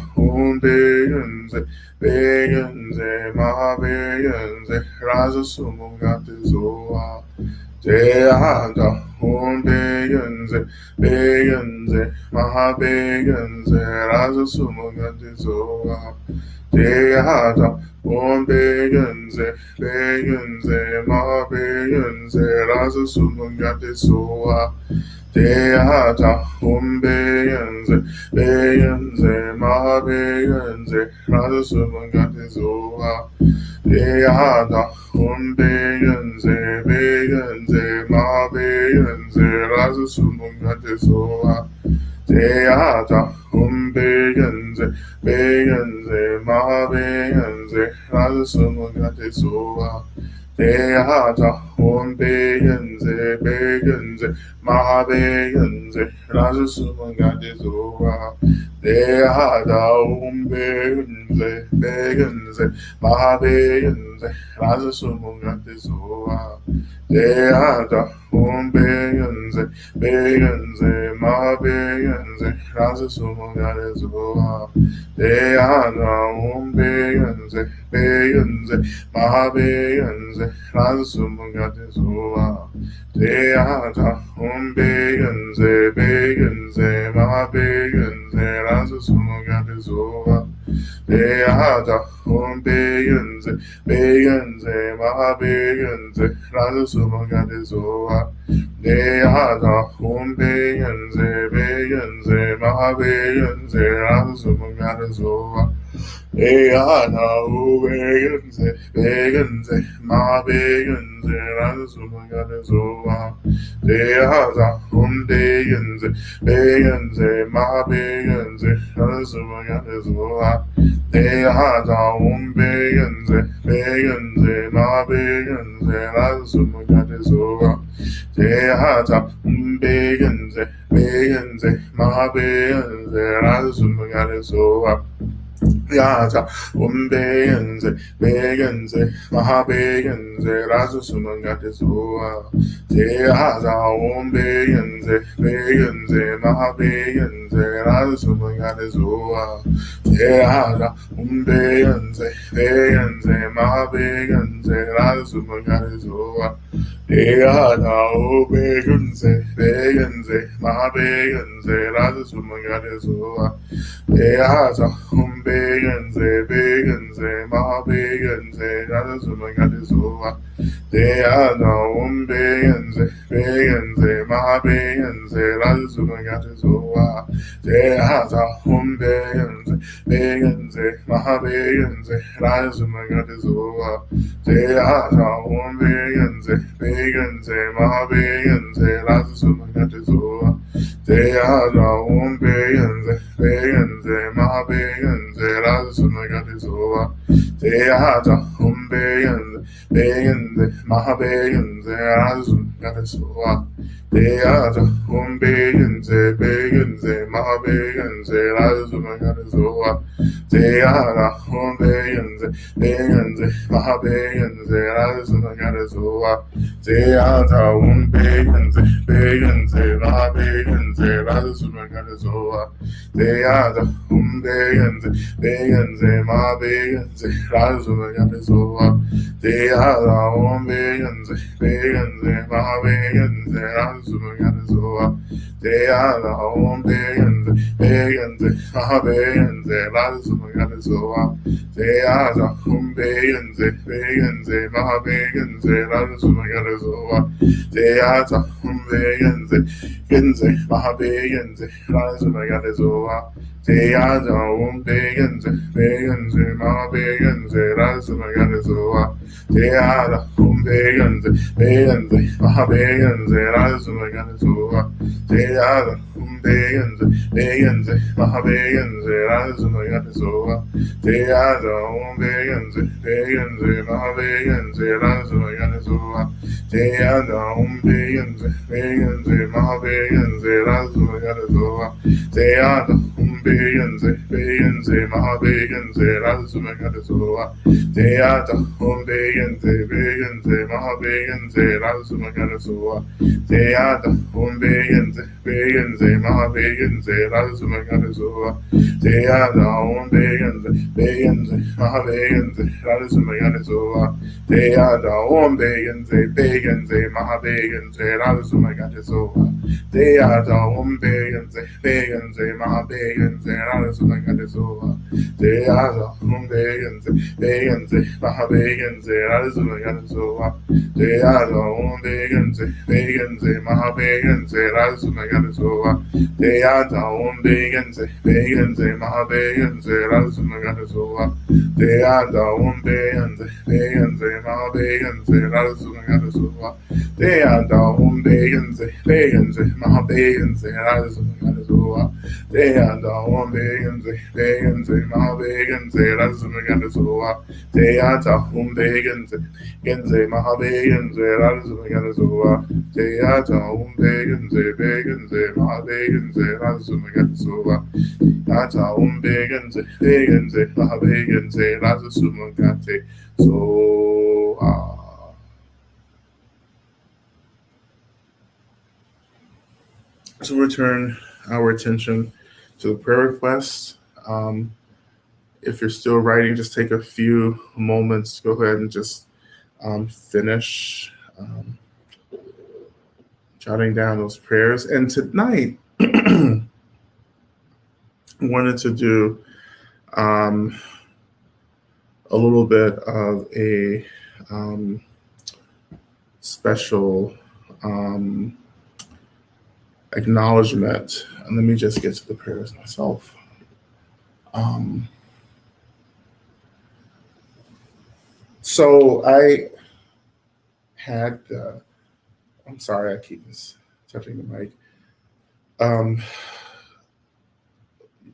Begenze, Begenze, Ma Begenze, Raza Sumunga Tesoa. Te Ada Begenze, Begenze, Ma Begenze, Raza Sumunga Tesoa. Te Ada Begenze, Begenze, Ma Begenze, Raza Sumunga Tesoa. Deata umbeyenze beyenze mabeyenze razasumangatezoa Deata umbeyenze beyenze mabeyenze razasumangatezoa Deata umbeyenze beyenze mabeyenze razasumangatezoa Deata umbeyenze beyenze mabeyenze razasumangatezoa Deata umbeyenze beyenze mabeyenze razasumangatezoa Deata umbeyenze beyenze mabeyenze razasumangatezoa Deata umbeyenze beyenze mabeyenze razasumangatezoa Deata umbeyenze beyenze mabeyenze razasumangatezoa Deata umbeyenze beyenze mabeyenze razasumangatezoa Deata umbeyenze beyenze mabeyenze razasumangatezoa Deata umbeyenze beyenze mabeyenze razasumangatezoa Deata umbeyenze beyenze mabeyenze razasumangatezoa Deata umbeyenze beyenze mabeyenze razasumangatezoa Deata umbeyenze beyenze mabeyenze razasumangatezoa Deata umbeyenze beyenze mabeyenze razasumangatezoa Deata umbeyenze beyenze mabeyenze razasumangatezoa Deata umbeyenze beyenze mabeyenze razasumangatezoa Deata umbeyenze beyenze mabeyenze razasumangatezoa Deata umbeyenze beyenze mabeyenze razasumangatezoa Deata umbeyenze beyenze mabeyenze razasumangatezoa Deata umbeyenze beyenze mabeyenze razasumangatezoa Deata umbeyenze beyenze mabeyenze razasumangatezoa Deata umbeyenze beyenze mabeyenze razasumangatezoa Deata umbeyenze beyenze mabeyenze razasumangatezoa Deata umbeyenze beyenze mabeyenze razasumangatezoa Deata umbeyenze beyenze mabeyenze razasumangatezoa Deata umbeyenze beyenze mabeyenze razasumangatezoa Deata umbeyenze beyenze mabeyenze razasumangatezoa Deata umbeyenze beyenze mabeyenze razasumangatezoa Deata umbeyenze beyenze mabeyenze razasumangatezoa Deata umbeyenze beyenze mabeyenze razasumangatezoa Deata umbeyenze beyenze mabeyenze razasumangatezoa Deata umbeyenze beyenze mabeyenze razasumangatezoa Deata umbeyenze beyenze mabeyenze razasumangatezoa Deata umbeyenze beyenze mabeyenze razasumangatezoa Deata umbeyenze beyenze mabeyenze razasumangatezoa Deata umbeyenze beyenze mabeyenze razasumangatezoa Deata umbeyenze beyenze mabeyenze razasumangatezoa Deata umbeyenze beyenze mabeyenze razasumangatezoa Deata umbeyenze beyenze mabeyenze razasumangatezoa Deata umbeyenze beyenze mabeyenze razasumangatezoa Deata umbeyenze beyenze mabeyenze razasumangatezoa Deata umbegenze, begenze, mahabegenze, Radasumagadesova. Deata umbegenze, begenze, mahabegenze, Radasumagadesova. Deata umbegenze, begenze, mahabegenze, Radasumagadesova. Deata umbegenze, begenze, mahabegenze, Radasumagadesova. Deata umbegenze, begenze, mahabegenze, Radasumagadesova. Deata umbegenze, begenze, mahabegenze, Radasumagadesova. Deata umbegenze, begenze, mahabegenze, Radasumagadesova. Deata umbegenze, genze, mahabegenze, Radasumagadesova. Deata umbegenze, begenze, mahabegenze, Radasumagadesova. Deata umbegenze, begenze, mahabegenze, Radasumagadesova. So return our attention to the prayer requests. If you're still writing, just take a few moments. Go ahead and just finish jotting down those prayers. And tonight, I wanted to do a little bit of a special acknowledgement. And let me just get to the prayers myself. So I had, I'm sorry, I keep touching the mic.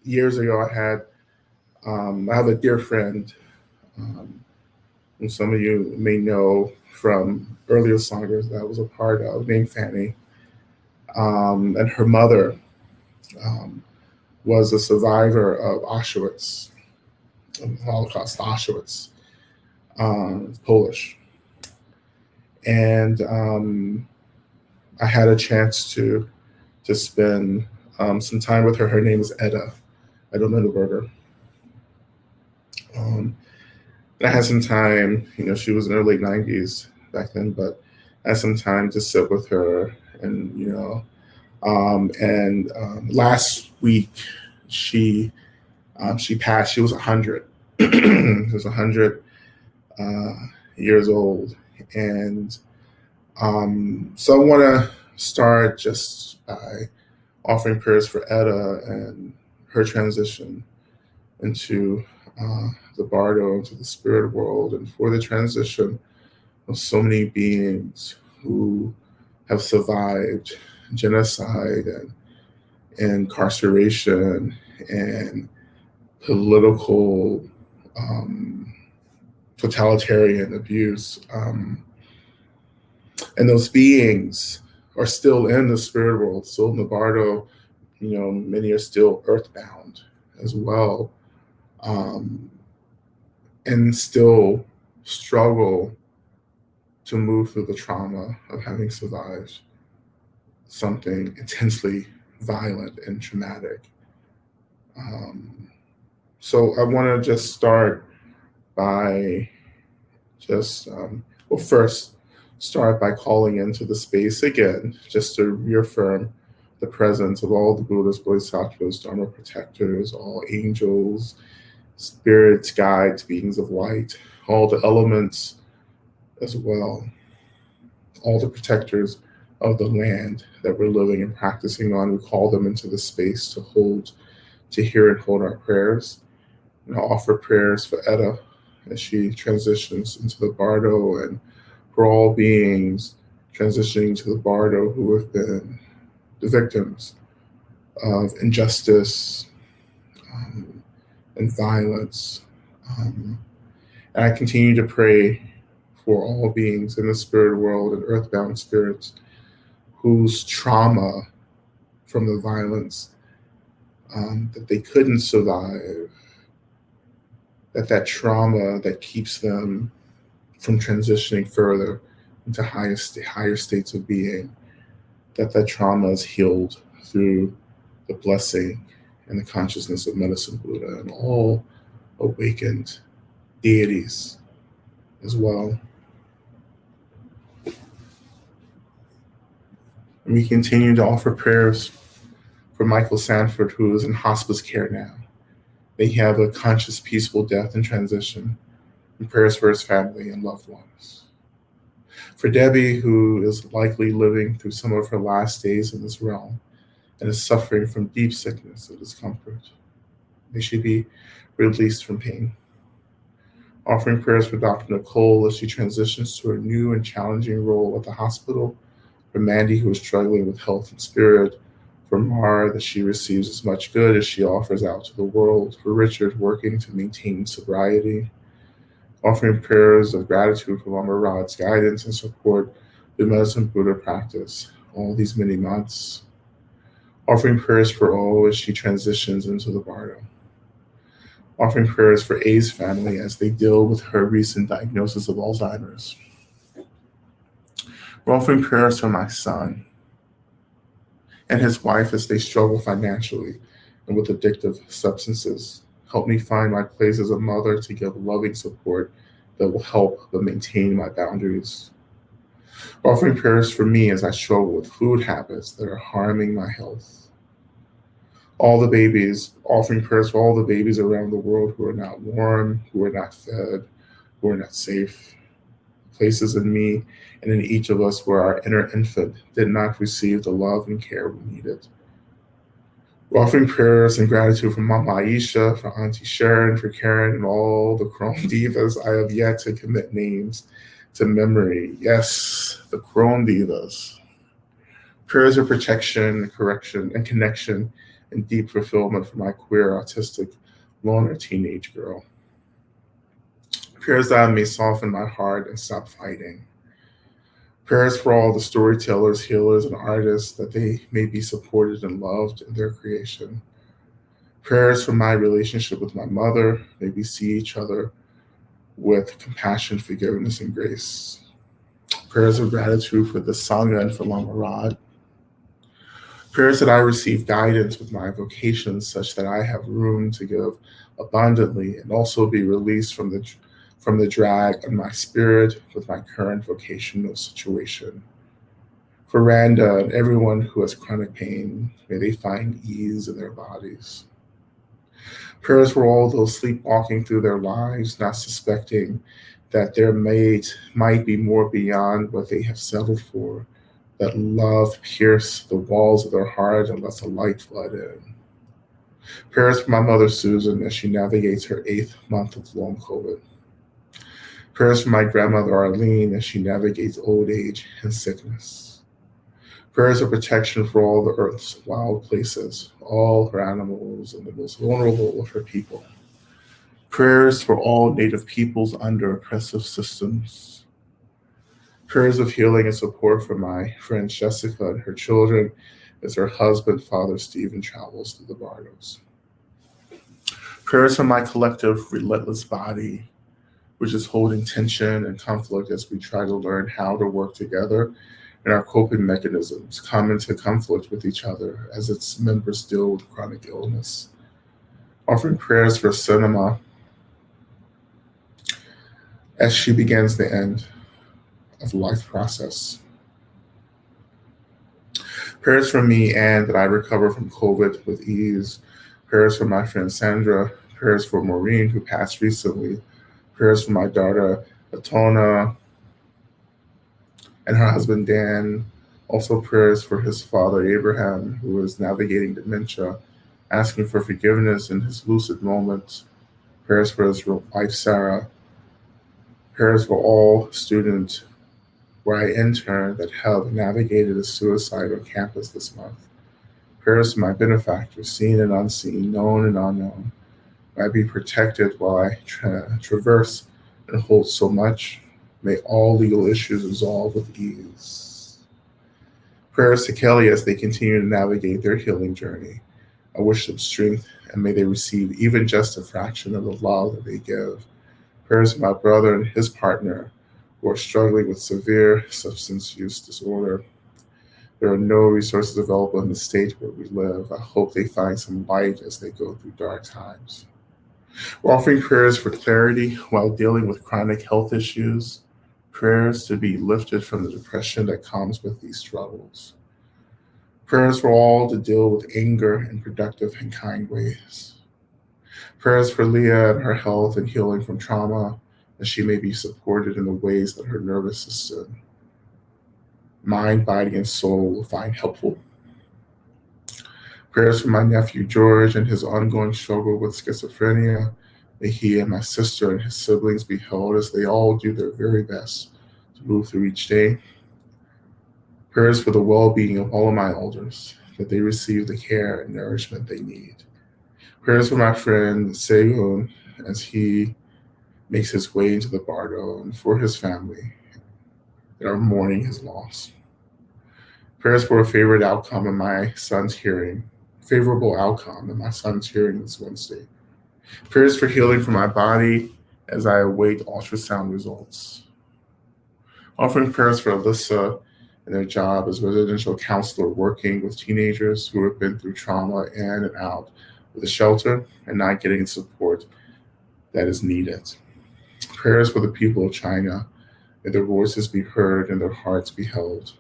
Years ago, I have a dear friend, who some of you may know from earlier songers that I was a part of, named Fanny. And her mother was a survivor of Auschwitz, of the Holocaust, Auschwitz, Polish. And I had a chance to spend some time with her. Her name is Etta Mittelberger. I had some time, she was in her late 90s back then, but I had some time to sit with her. And, last week she passed. She was 100. She was 100 years old. And so I want to start just by offering prayers for Etta and her transition into the bardo, into the spirit world, and for the transition of so many beings who have survived genocide and incarceration and political totalitarian abuse. And those beings are still in the spirit world, still in the bardo. Many are still earthbound as well, and still struggle to move through the trauma of having survived something intensely violent and traumatic. So I want to just start by first start by calling into the space again, just to reaffirm the presence of all the Buddhas, Bodhisattvas, Dharma protectors, all angels, spirits, guides, beings of light, all the elements as well, all the protectors of the land that we're living and practicing on. We call them into the space to hear and hold our prayers. And I'll offer prayers for Etta as she transitions into the bardo, and for all beings transitioning to the bardo who have been the victims of injustice and violence. And I continue to pray for all beings in the spirit world and earthbound spirits whose trauma from the violence that they couldn't survive, that trauma that keeps them from transitioning further into higher states of being, that trauma is healed through the blessing and the consciousness of Medicine Buddha and all awakened deities as well. And we continue to offer prayers for Michael Sanford, who is in hospice care now. May he have a conscious, peaceful death and transition, and prayers for his family and loved ones. For Debbie, who is likely living through some of her last days in this realm and is suffering from deep sickness and discomfort, may she be released from pain. Offering prayers for Dr. Nicole as she transitions to her new and challenging role at the hospital. For Mandy, who is struggling with health and spirit. For Mara, that she receives as much good as she offers out to the world. For Richard, working to maintain sobriety. Offering prayers of gratitude for Lama Rod's guidance and support the medicine Buddha practice all these many months. Offering prayers for all as she transitions into the bardo. Offering prayers for A's family as they deal with her recent diagnosis of Alzheimer's. We're offering prayers for my son and his wife as they struggle financially and with addictive substances. Help me find my place as a mother to give loving support that will help but maintain my boundaries. Offering prayers for me as I struggle with food habits that are harming my health. All the babies, offering prayers for all the babies around the world who are not warm, who are not fed, who are not safe. Places in me and in each of us where our inner infant did not receive the love and care we needed. We're offering prayers and gratitude for Mama Aisha, for Auntie Sharon, for Karen, and all the Crone Divas. I have yet to commit names to memory. Yes, the Crone Divas. Prayers of protection, correction, and connection, and deep fulfillment for my queer, autistic, loner teenage girl. Prayers that I may soften my heart and stop fighting. Prayers for all the storytellers, healers, and artists that they may be supported and loved in their creation. Prayers for my relationship with my mother. May we see each other with compassion, forgiveness, and grace. Prayers of gratitude for the Sangha and for Lama Rod. Prayers that I receive guidance with my vocation such that I have room to give abundantly and also be released from the drag on my spirit with my current vocational situation. For Randa and everyone who has chronic pain, may they find ease in their bodies. Prayers for all those sleepwalking through their lives, not suspecting that their mate might be more beyond what they have settled for, that love pierce the walls of their heart and lets the light flood in. Prayers for my mother Susan as she navigates her 8th month of long COVID. Prayers for my grandmother Arlene as she navigates old age and sickness. Prayers of protection for all the earth's wild places, all her animals and the most vulnerable of her people. Prayers for all Native peoples under oppressive systems. Prayers of healing and support for my friend Jessica and her children as her husband, Father Stephen, travels through the bardos. Prayers for my collective relentless body, which is holding tension and conflict as we try to learn how to work together and our coping mechanisms come into conflict with each other as its members deal with chronic illness. Offering prayers for Cinema as she begins the end of life process. Prayers for me and that I recover from COVID with ease. Prayers for my friend Sandra. Prayers for Maureen, who passed recently. Prayers for my daughter Atona and her husband Dan. Also prayers for his father Abraham, who is navigating dementia, asking for forgiveness in his lucid moments. Prayers for his wife Sarah. Prayers for all students where I interned that have navigated a suicide on campus this month. Prayers to my benefactors, seen and unseen, known and unknown. May I be protected while I traverse and hold so much. May all legal issues resolve with ease. Prayers to Kelly as they continue to navigate their healing journey. I wish them strength, and may they receive even just a fraction of the love that they give. Prayers to my brother and his partner who are struggling with severe substance use disorder. There are no resources available in the state where we live. I hope they find some light as they go through dark times. We're offering prayers for clarity while dealing with chronic health issues, prayers to be lifted from the depression that comes with these struggles. Prayers for all to deal with anger in productive and kind ways. Prayers for Leah and her health and healing from trauma, that she may be supported in the ways that her nervous system, mind, body, and soul will find helpful. Prayers for my nephew George and his ongoing struggle with schizophrenia. May he and my sister and his siblings be held as they all do their very best to move through each day. Prayers for the well-being of all of my elders, that they receive the care and nourishment they need. Prayers for my friend Segun as he makes his way into the bardo, and for his family that are mourning his loss. Prayers for a favorable outcome in my son's hearing this Wednesday. Prayers for healing for my body as I await ultrasound results. Offering prayers for Alyssa and their job as residential counselor working with teenagers who have been through trauma in and out of the shelter and not getting the support that is needed. Prayers for the people of China, may their voices be heard and their hearts be held.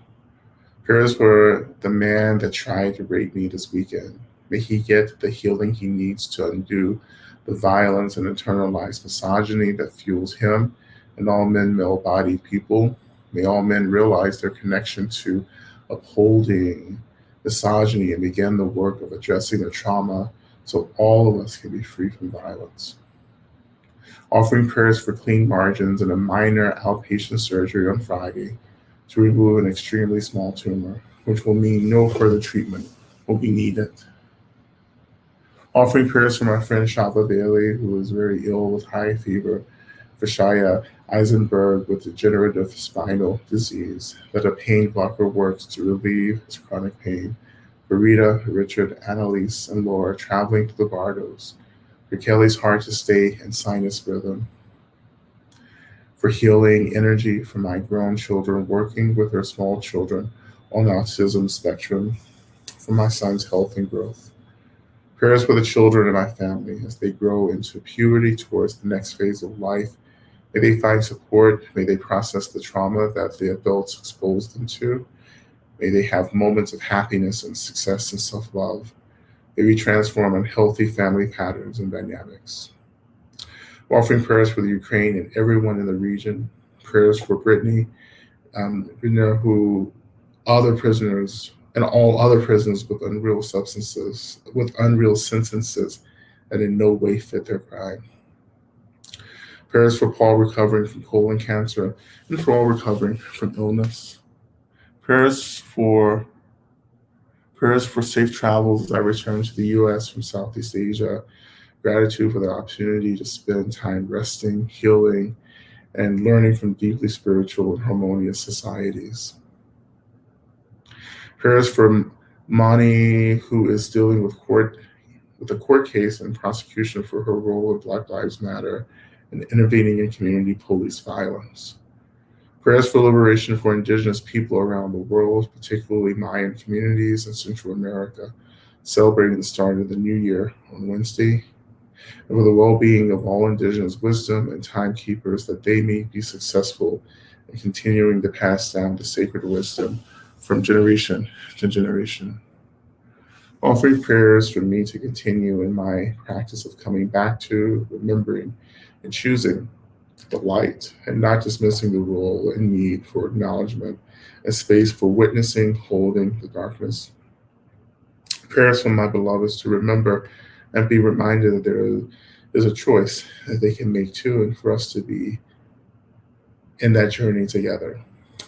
Prayers for the man that tried to rape me this weekend. May he get the healing he needs to undo the violence and internalized misogyny that fuels him and all men, male-bodied people. May all men realize their connection to upholding misogyny and begin the work of addressing their trauma so all of us can be free from violence. Offering prayers for clean margins and a minor outpatient surgery on Friday to remove an extremely small tumor, which will mean no further treatment will be needed. Offering prayers for my friend Shava Bailey, who is very ill with high fever, for Shaya Eisenberg with degenerative spinal disease, that a pain blocker works to relieve his chronic pain, for Rita, Richard, Annalise, and Laura traveling to the Bardos, for Kelly's heart to stay in sinus rhythm, for healing energy for my grown children working with their small children on the autism spectrum, for my son's health and growth. Prayers for the children in my family as they grow into puberty towards the next phase of life. May they find support. May they process the trauma that the adults exposed them to. May they have moments of happiness and success and self-love. May we transform unhealthy family patterns and dynamics. We're offering prayers for the Ukraine and everyone in the region. Prayers for Brittany, who other prisoners and all other prisoners with unreal sentences that in no way fit their crime. Prayers for Paul recovering from colon cancer and for all recovering from illness. Prayers for safe travels as I return to the U.S. from Southeast Asia. Gratitude for the opportunity to spend time resting, healing, and learning from deeply spiritual and harmonious societies. Prayers for Mani, who is dealing with a court case and prosecution for her role in Black Lives Matter and intervening in community police violence. Prayers for liberation for indigenous people around the world, particularly Mayan communities in Central America, celebrating the start of the new year on Wednesday, and for the well-being of all indigenous wisdom and timekeepers, that they may be successful in continuing to pass down the sacred wisdom from generation to generation. Offering prayers for me to continue in my practice of coming back to, remembering, and choosing the light, and not dismissing the role and need for acknowledgement and space for witnessing, holding the darkness. Prayers from my beloveds to remember and be reminded that there is a choice that they can make too, and for us to be in that journey together.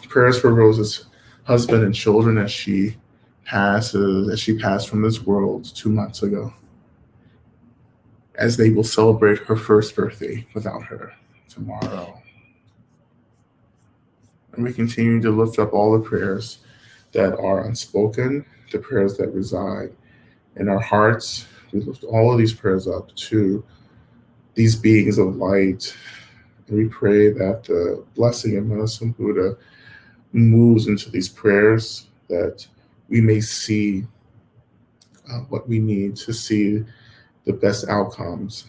Prayers for Rose's husband and children as she passed from this world 2 months ago, as they will celebrate her first birthday without her tomorrow. And we continue to lift up all the prayers that are unspoken, the prayers that reside in our hearts. We lift all of these prayers up to these beings of light. And we pray that the blessing of Medicine Buddha moves into these prayers, that we may see what we need to see the best outcomes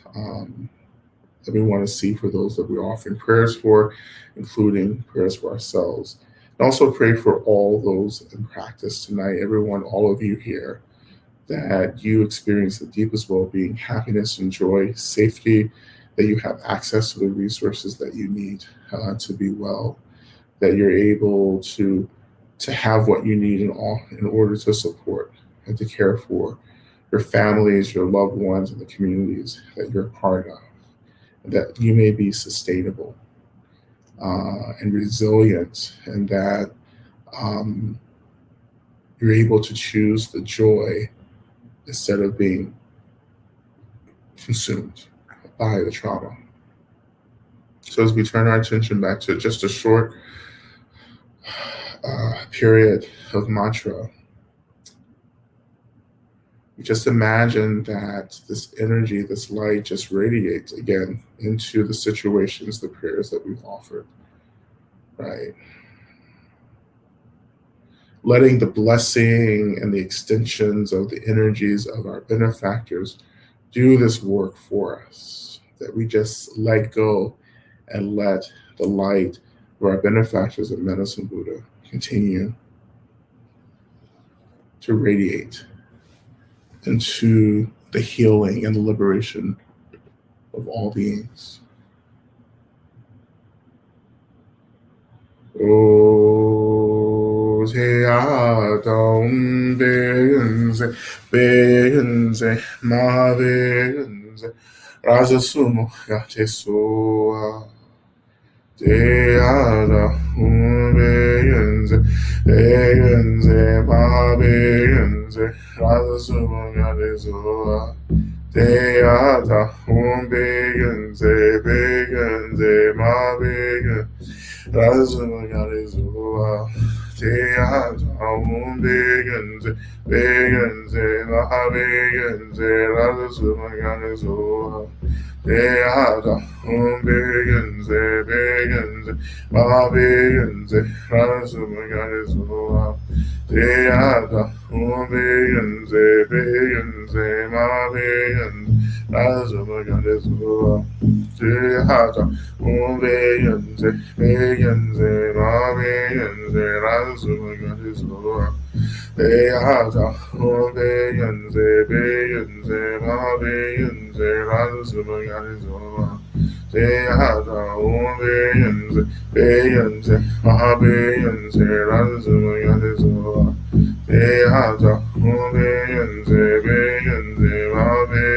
that we want to see for those that we're offering prayers for, including prayers for ourselves, And also pray for all those in practice tonight, everyone, all of you here, that you experience the deepest well-being, happiness, and joy, safety, that you have access to the resources that you need to be well, that you're able to have what you need in order to support and to care for your families, your loved ones, and the communities that you're part of, and that you may be sustainable and resilient, and that you're able to choose the joy instead of being consumed by the trauma. So as we turn our attention back to just a short period of mantra, just imagine that this energy, this light just radiates again into the situations, the prayers that we've offered, right? Letting the blessing and the extensions of the energies of our benefactors do this work for us, that we just let go and let the light of our benefactors of Medicine Buddha continue to radiate into the healing and the liberation of all beings. Oh, Teadam Begenze, Begenze, Ma Begenze, Razasumo Yatesoa. Teada Begenze, Begenze, Ma Begenze, Razasumo Yatesoa. Teada Begenze, Begenze, Ma Begenze, Razumagarizoa, Teata, Begenze, Begenze, Mahabegenze, Razumagarizoa, Teata, Begenze, Begenze, Mahabegenze, Razumagarizoa, Teata, Begenze, Begenze, Mahabegenze, Razumagarizoa, Teata, Begenze, Begenze, Ma Begenze, Razumagarizoa, Teata, Begenze, Begenze, Ma Begenze, Razumagarizoa, Teata, Begenze, Begenze, Ma Begenze, Razumagarizoa, Teata, Begenze, Begenze, Ma Begenze, Razumagarizoa, Teata, Begenze, Begenze, Ma Begenze, Razumagarizoa, Teata,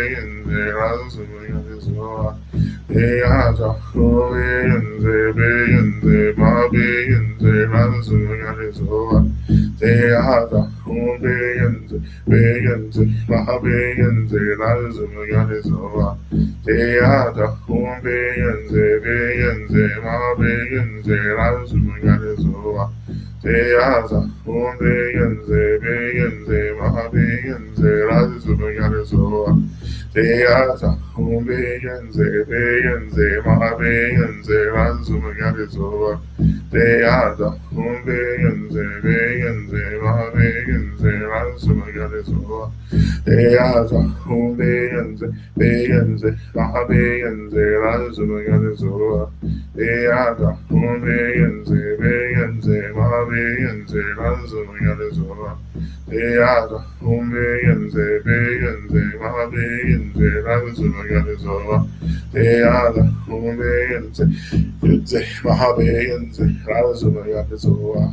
Begenze, Begenze, Ma Begenze, Razumagarizoa, Teata, Begenze, Begenze, Ma Begenze, Razumagarizoa, Teata, Begenze, Begenze, Ma Begenze, Razumagarizoa, Teata, Begenze, Begenze, Ma Begenze, Razumagarizoa, Teata, Begenze, Begenze, Ma Begenze, Razumagarizoa, Teata, Begenze, Begenze, Ma Begenze, Razumagarizoa, Teata, Begenze, Begenze, Ma Begenze, Razumagarizoa, Teata, Begenze, Begenze, Ma Begenze, Razumagarizoa, Teata, Begenze, Begenze, Ma Begenze, Razumagarizoa,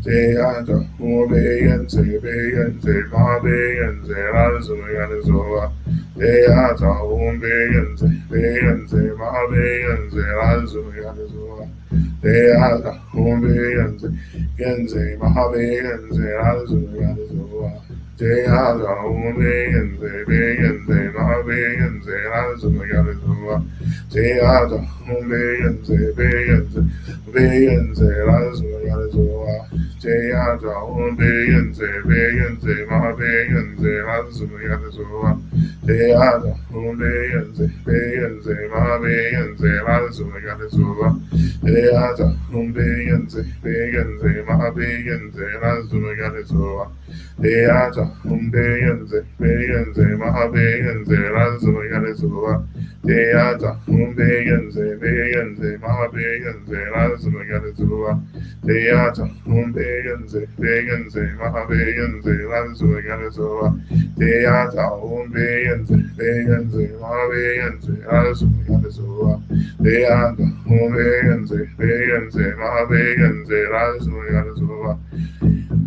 Teata, Begenze, Begenze, Ma Begenze, Razumagarizoa, Teata, Begenze, Begenze, Ma Begenze, Razumagarizoa, Teata, Begenze, Begenze, Ma Begenze, Razumagarizoa, Teata, Begenze, Begenze, Ma Begenze, Razumagarizoa, Teata, Begenze, Begenze, Begenze, Razumagarizoa, Teata, Begenze, Begenze, Ma Mahabeyanze, Lazumagazoa, Deata, Humbeyanze, Beyanze, Mahabeyanze, Lazumagazoa, Deata, Humbeyanze, Beyanze, Mahabeyanze, Lazumagazoa, Deata, Humbeyanze, Beyanze, Mahabeyanze, Lazumagazoa, Deata, Humbeyanze, Beyanze, Mahabeyanze, Lazumagazoa, Deata, Humbeyanze, Beyanze, Mahabeyanze, Lazumagazoa, Deata, Humbeyanze, Beyanze, Mahabeyanze, Lazumagazoa, Deata, Humbeyanze, Beyanze, Mahabeyanze, Lazumagazoa,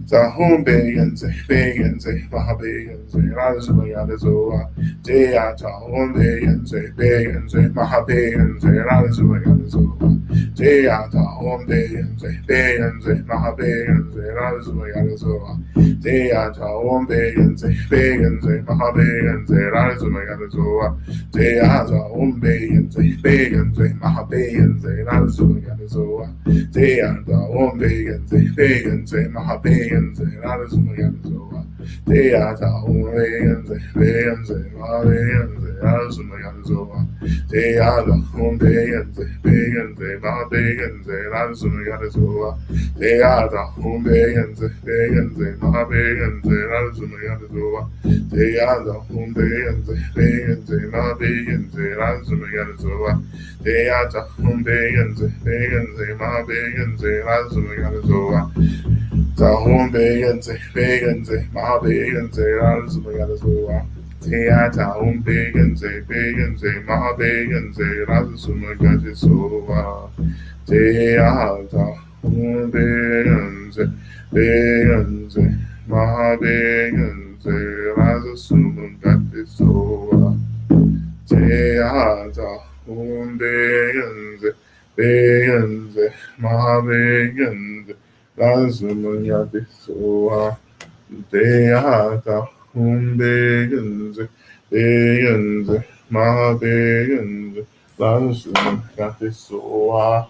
Tahumbeyanze, Beyanze, Mahabeyanze, Lazumagazoa, Deata, Humbeyanze, Beyanze, Mahabeyanze, Lazumagazoa, Deata, Humbeyanze, Beyanze, Mahabeyanze, Lazumagazoa, Deata, Humbeyanze, Beyanze, Mahabeyanze, Lazumagazoa, Deata, Humbeyanze, Beyanze, Mahabeyanze, Lazumagazoa, Deata, Humbeyanze, Beyanze, Mahabeyanze, Lazumagazoa, Deata, Humbeyanze, Beyanze, Mahabeyanze, Lazumagazoa, Deata, Humbeyanze, Beyanze, Mahabeyanze, Lazumagazoa, Deata, Humbeyanze, Beyanze, Mahabeyanze, Lazumagazoa, Deata, Humbeyanze, Beyanze, Mahabeyanze, Lazumagazoa, Deata, Humbeyanze, Beyanze, Mahabeyanze, Lazumagazoa, Tahumbeyanze, Beyanze, Mahabeyanze, Lazumagazoa, Deata, Humbeyanze, Beyanze, Mahabeyanze, Lazumagazoa, Deata, Humbeyanze, Beyanze, Mahabeyanze, Lazumagazoa, Deata, Humbeyanze, Beyanze, Mahabeyanze, Lazumagazoa, Deata, Humbeyanze, Beyanze, Mahabeyanze, Lazumagazoa,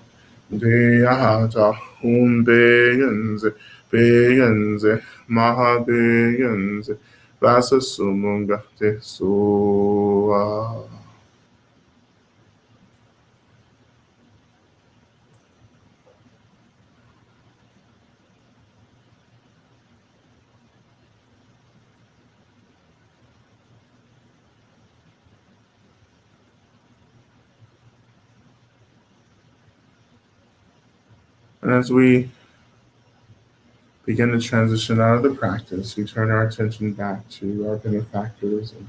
Deata, Humbeyanze, Beyanze, Mahabeyanze, Lazumagazoa. And as we begin to transition out of the practice, we turn our attention back to our benefactors and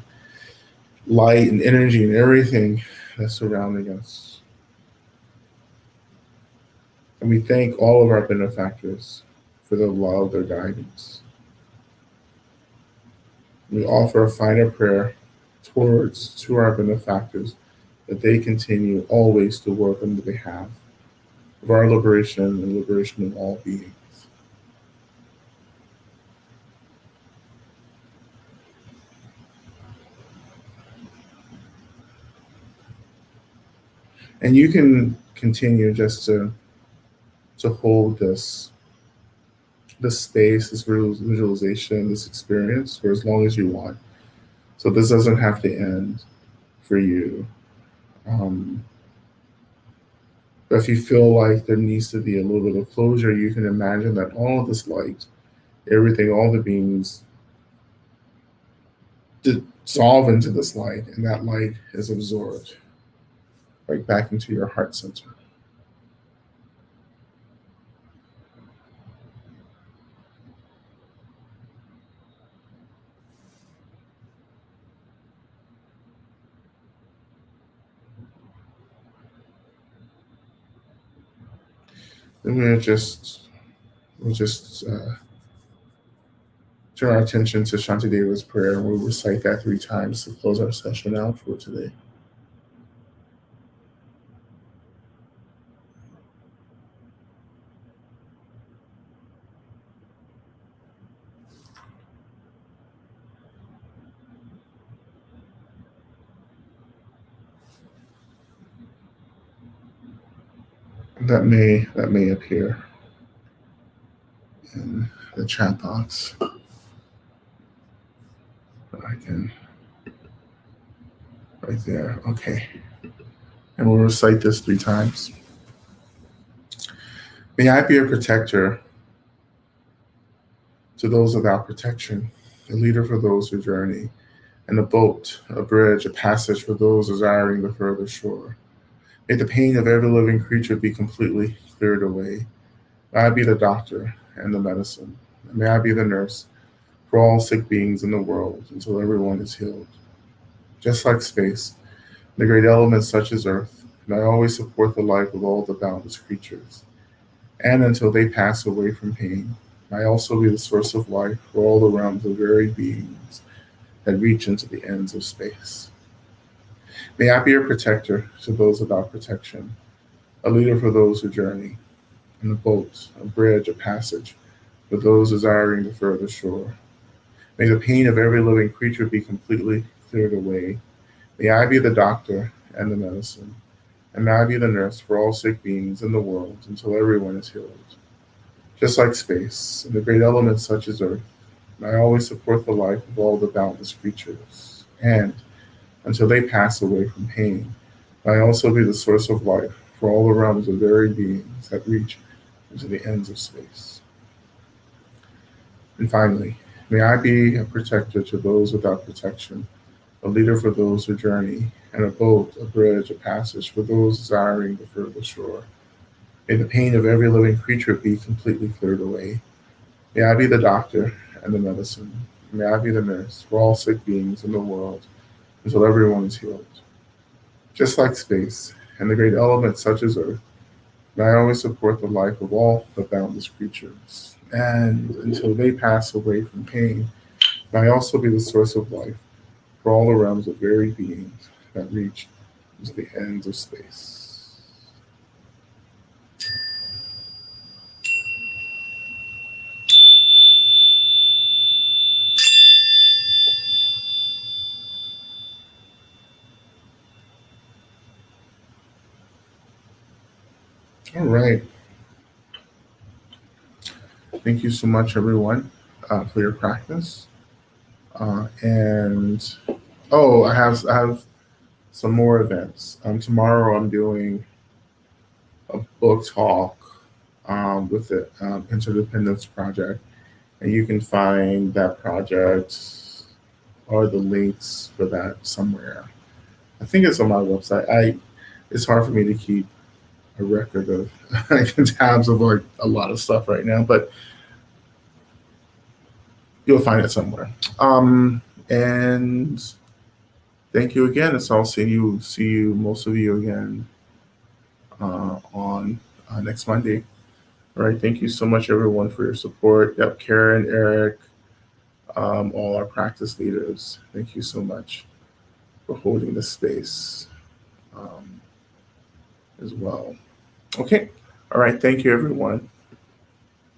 light and energy and everything that's surrounding us. And we thank all of our benefactors for their love, their guidance. We offer a final prayer to our benefactors that they continue always to work on the behalf of our liberation and liberation of all beings. And you can continue just to hold this space, this visualization, this experience for as long as you want. So this doesn't have to end for you. But if you feel like there needs to be a little bit of closure, you can imagine that all of this light, everything, all the beings dissolve into this light, and that light is absorbed right back into your heart center. Then we'll just turn our attention to Shantideva's prayer, and we'll recite that 3 times to close our session out for today. That may appear in the chat box. I can, right there. Okay. And we'll recite this 3 times. May I be a protector to those without protection, a leader for those who journey, and a boat, a bridge, a passage for those desiring the further shore. May the pain of every living creature be completely cleared away. May I be the doctor and the medicine. And may I be the nurse for all sick beings in the world until everyone is healed. Just like space, the great elements such as earth, may I always support the life of all the boundless creatures. And until they pass away from pain, may I also be the source of life for all the realms of varied beings that reach into the ends of space. May I be a protector to those without protection, a leader for those who journey, and a boat, a bridge, a passage for those desiring the further shore. May the pain of every living creature be completely cleared away. May I be the doctor and the medicine, and may I be the nurse for all sick beings in the world until everyone is healed. Just like space and the great elements such as earth, may I always support the life of all the boundless creatures. And until they pass away from pain, may I also be the source of life for all the realms of varied beings that reach into the ends of space. And finally, may I be a protector to those without protection, a leader for those who journey, and a boat, a bridge, a passage for those desiring the further shore. May the pain of every living creature be completely cleared away. May I be the doctor and the medicine. May I be the nurse for all sick beings in the world until everyone is healed. Just like space and the great elements such as earth, may I always support the life of all the boundless creatures. And until they pass away from pain, may I also be the source of life for all the realms of varied beings that reach into the ends of space. All right. Thank you so much, everyone, for your practice. And I have some more events. Tomorrow, I'm doing a book talk with the Interdependence Project, and you can find that project or the links for that somewhere. I think it's on my website. It's hard for me to keep a record of tabs of like a lot of stuff right now, but you'll find it somewhere. And thank you again. So I'll see you, most of you again on next Monday. All right. Thank you so much, everyone, for your support. Yep, Karen, Eric, all our practice leaders. Thank you so much for holding the space as well. Okay. All right. Thank you, everyone.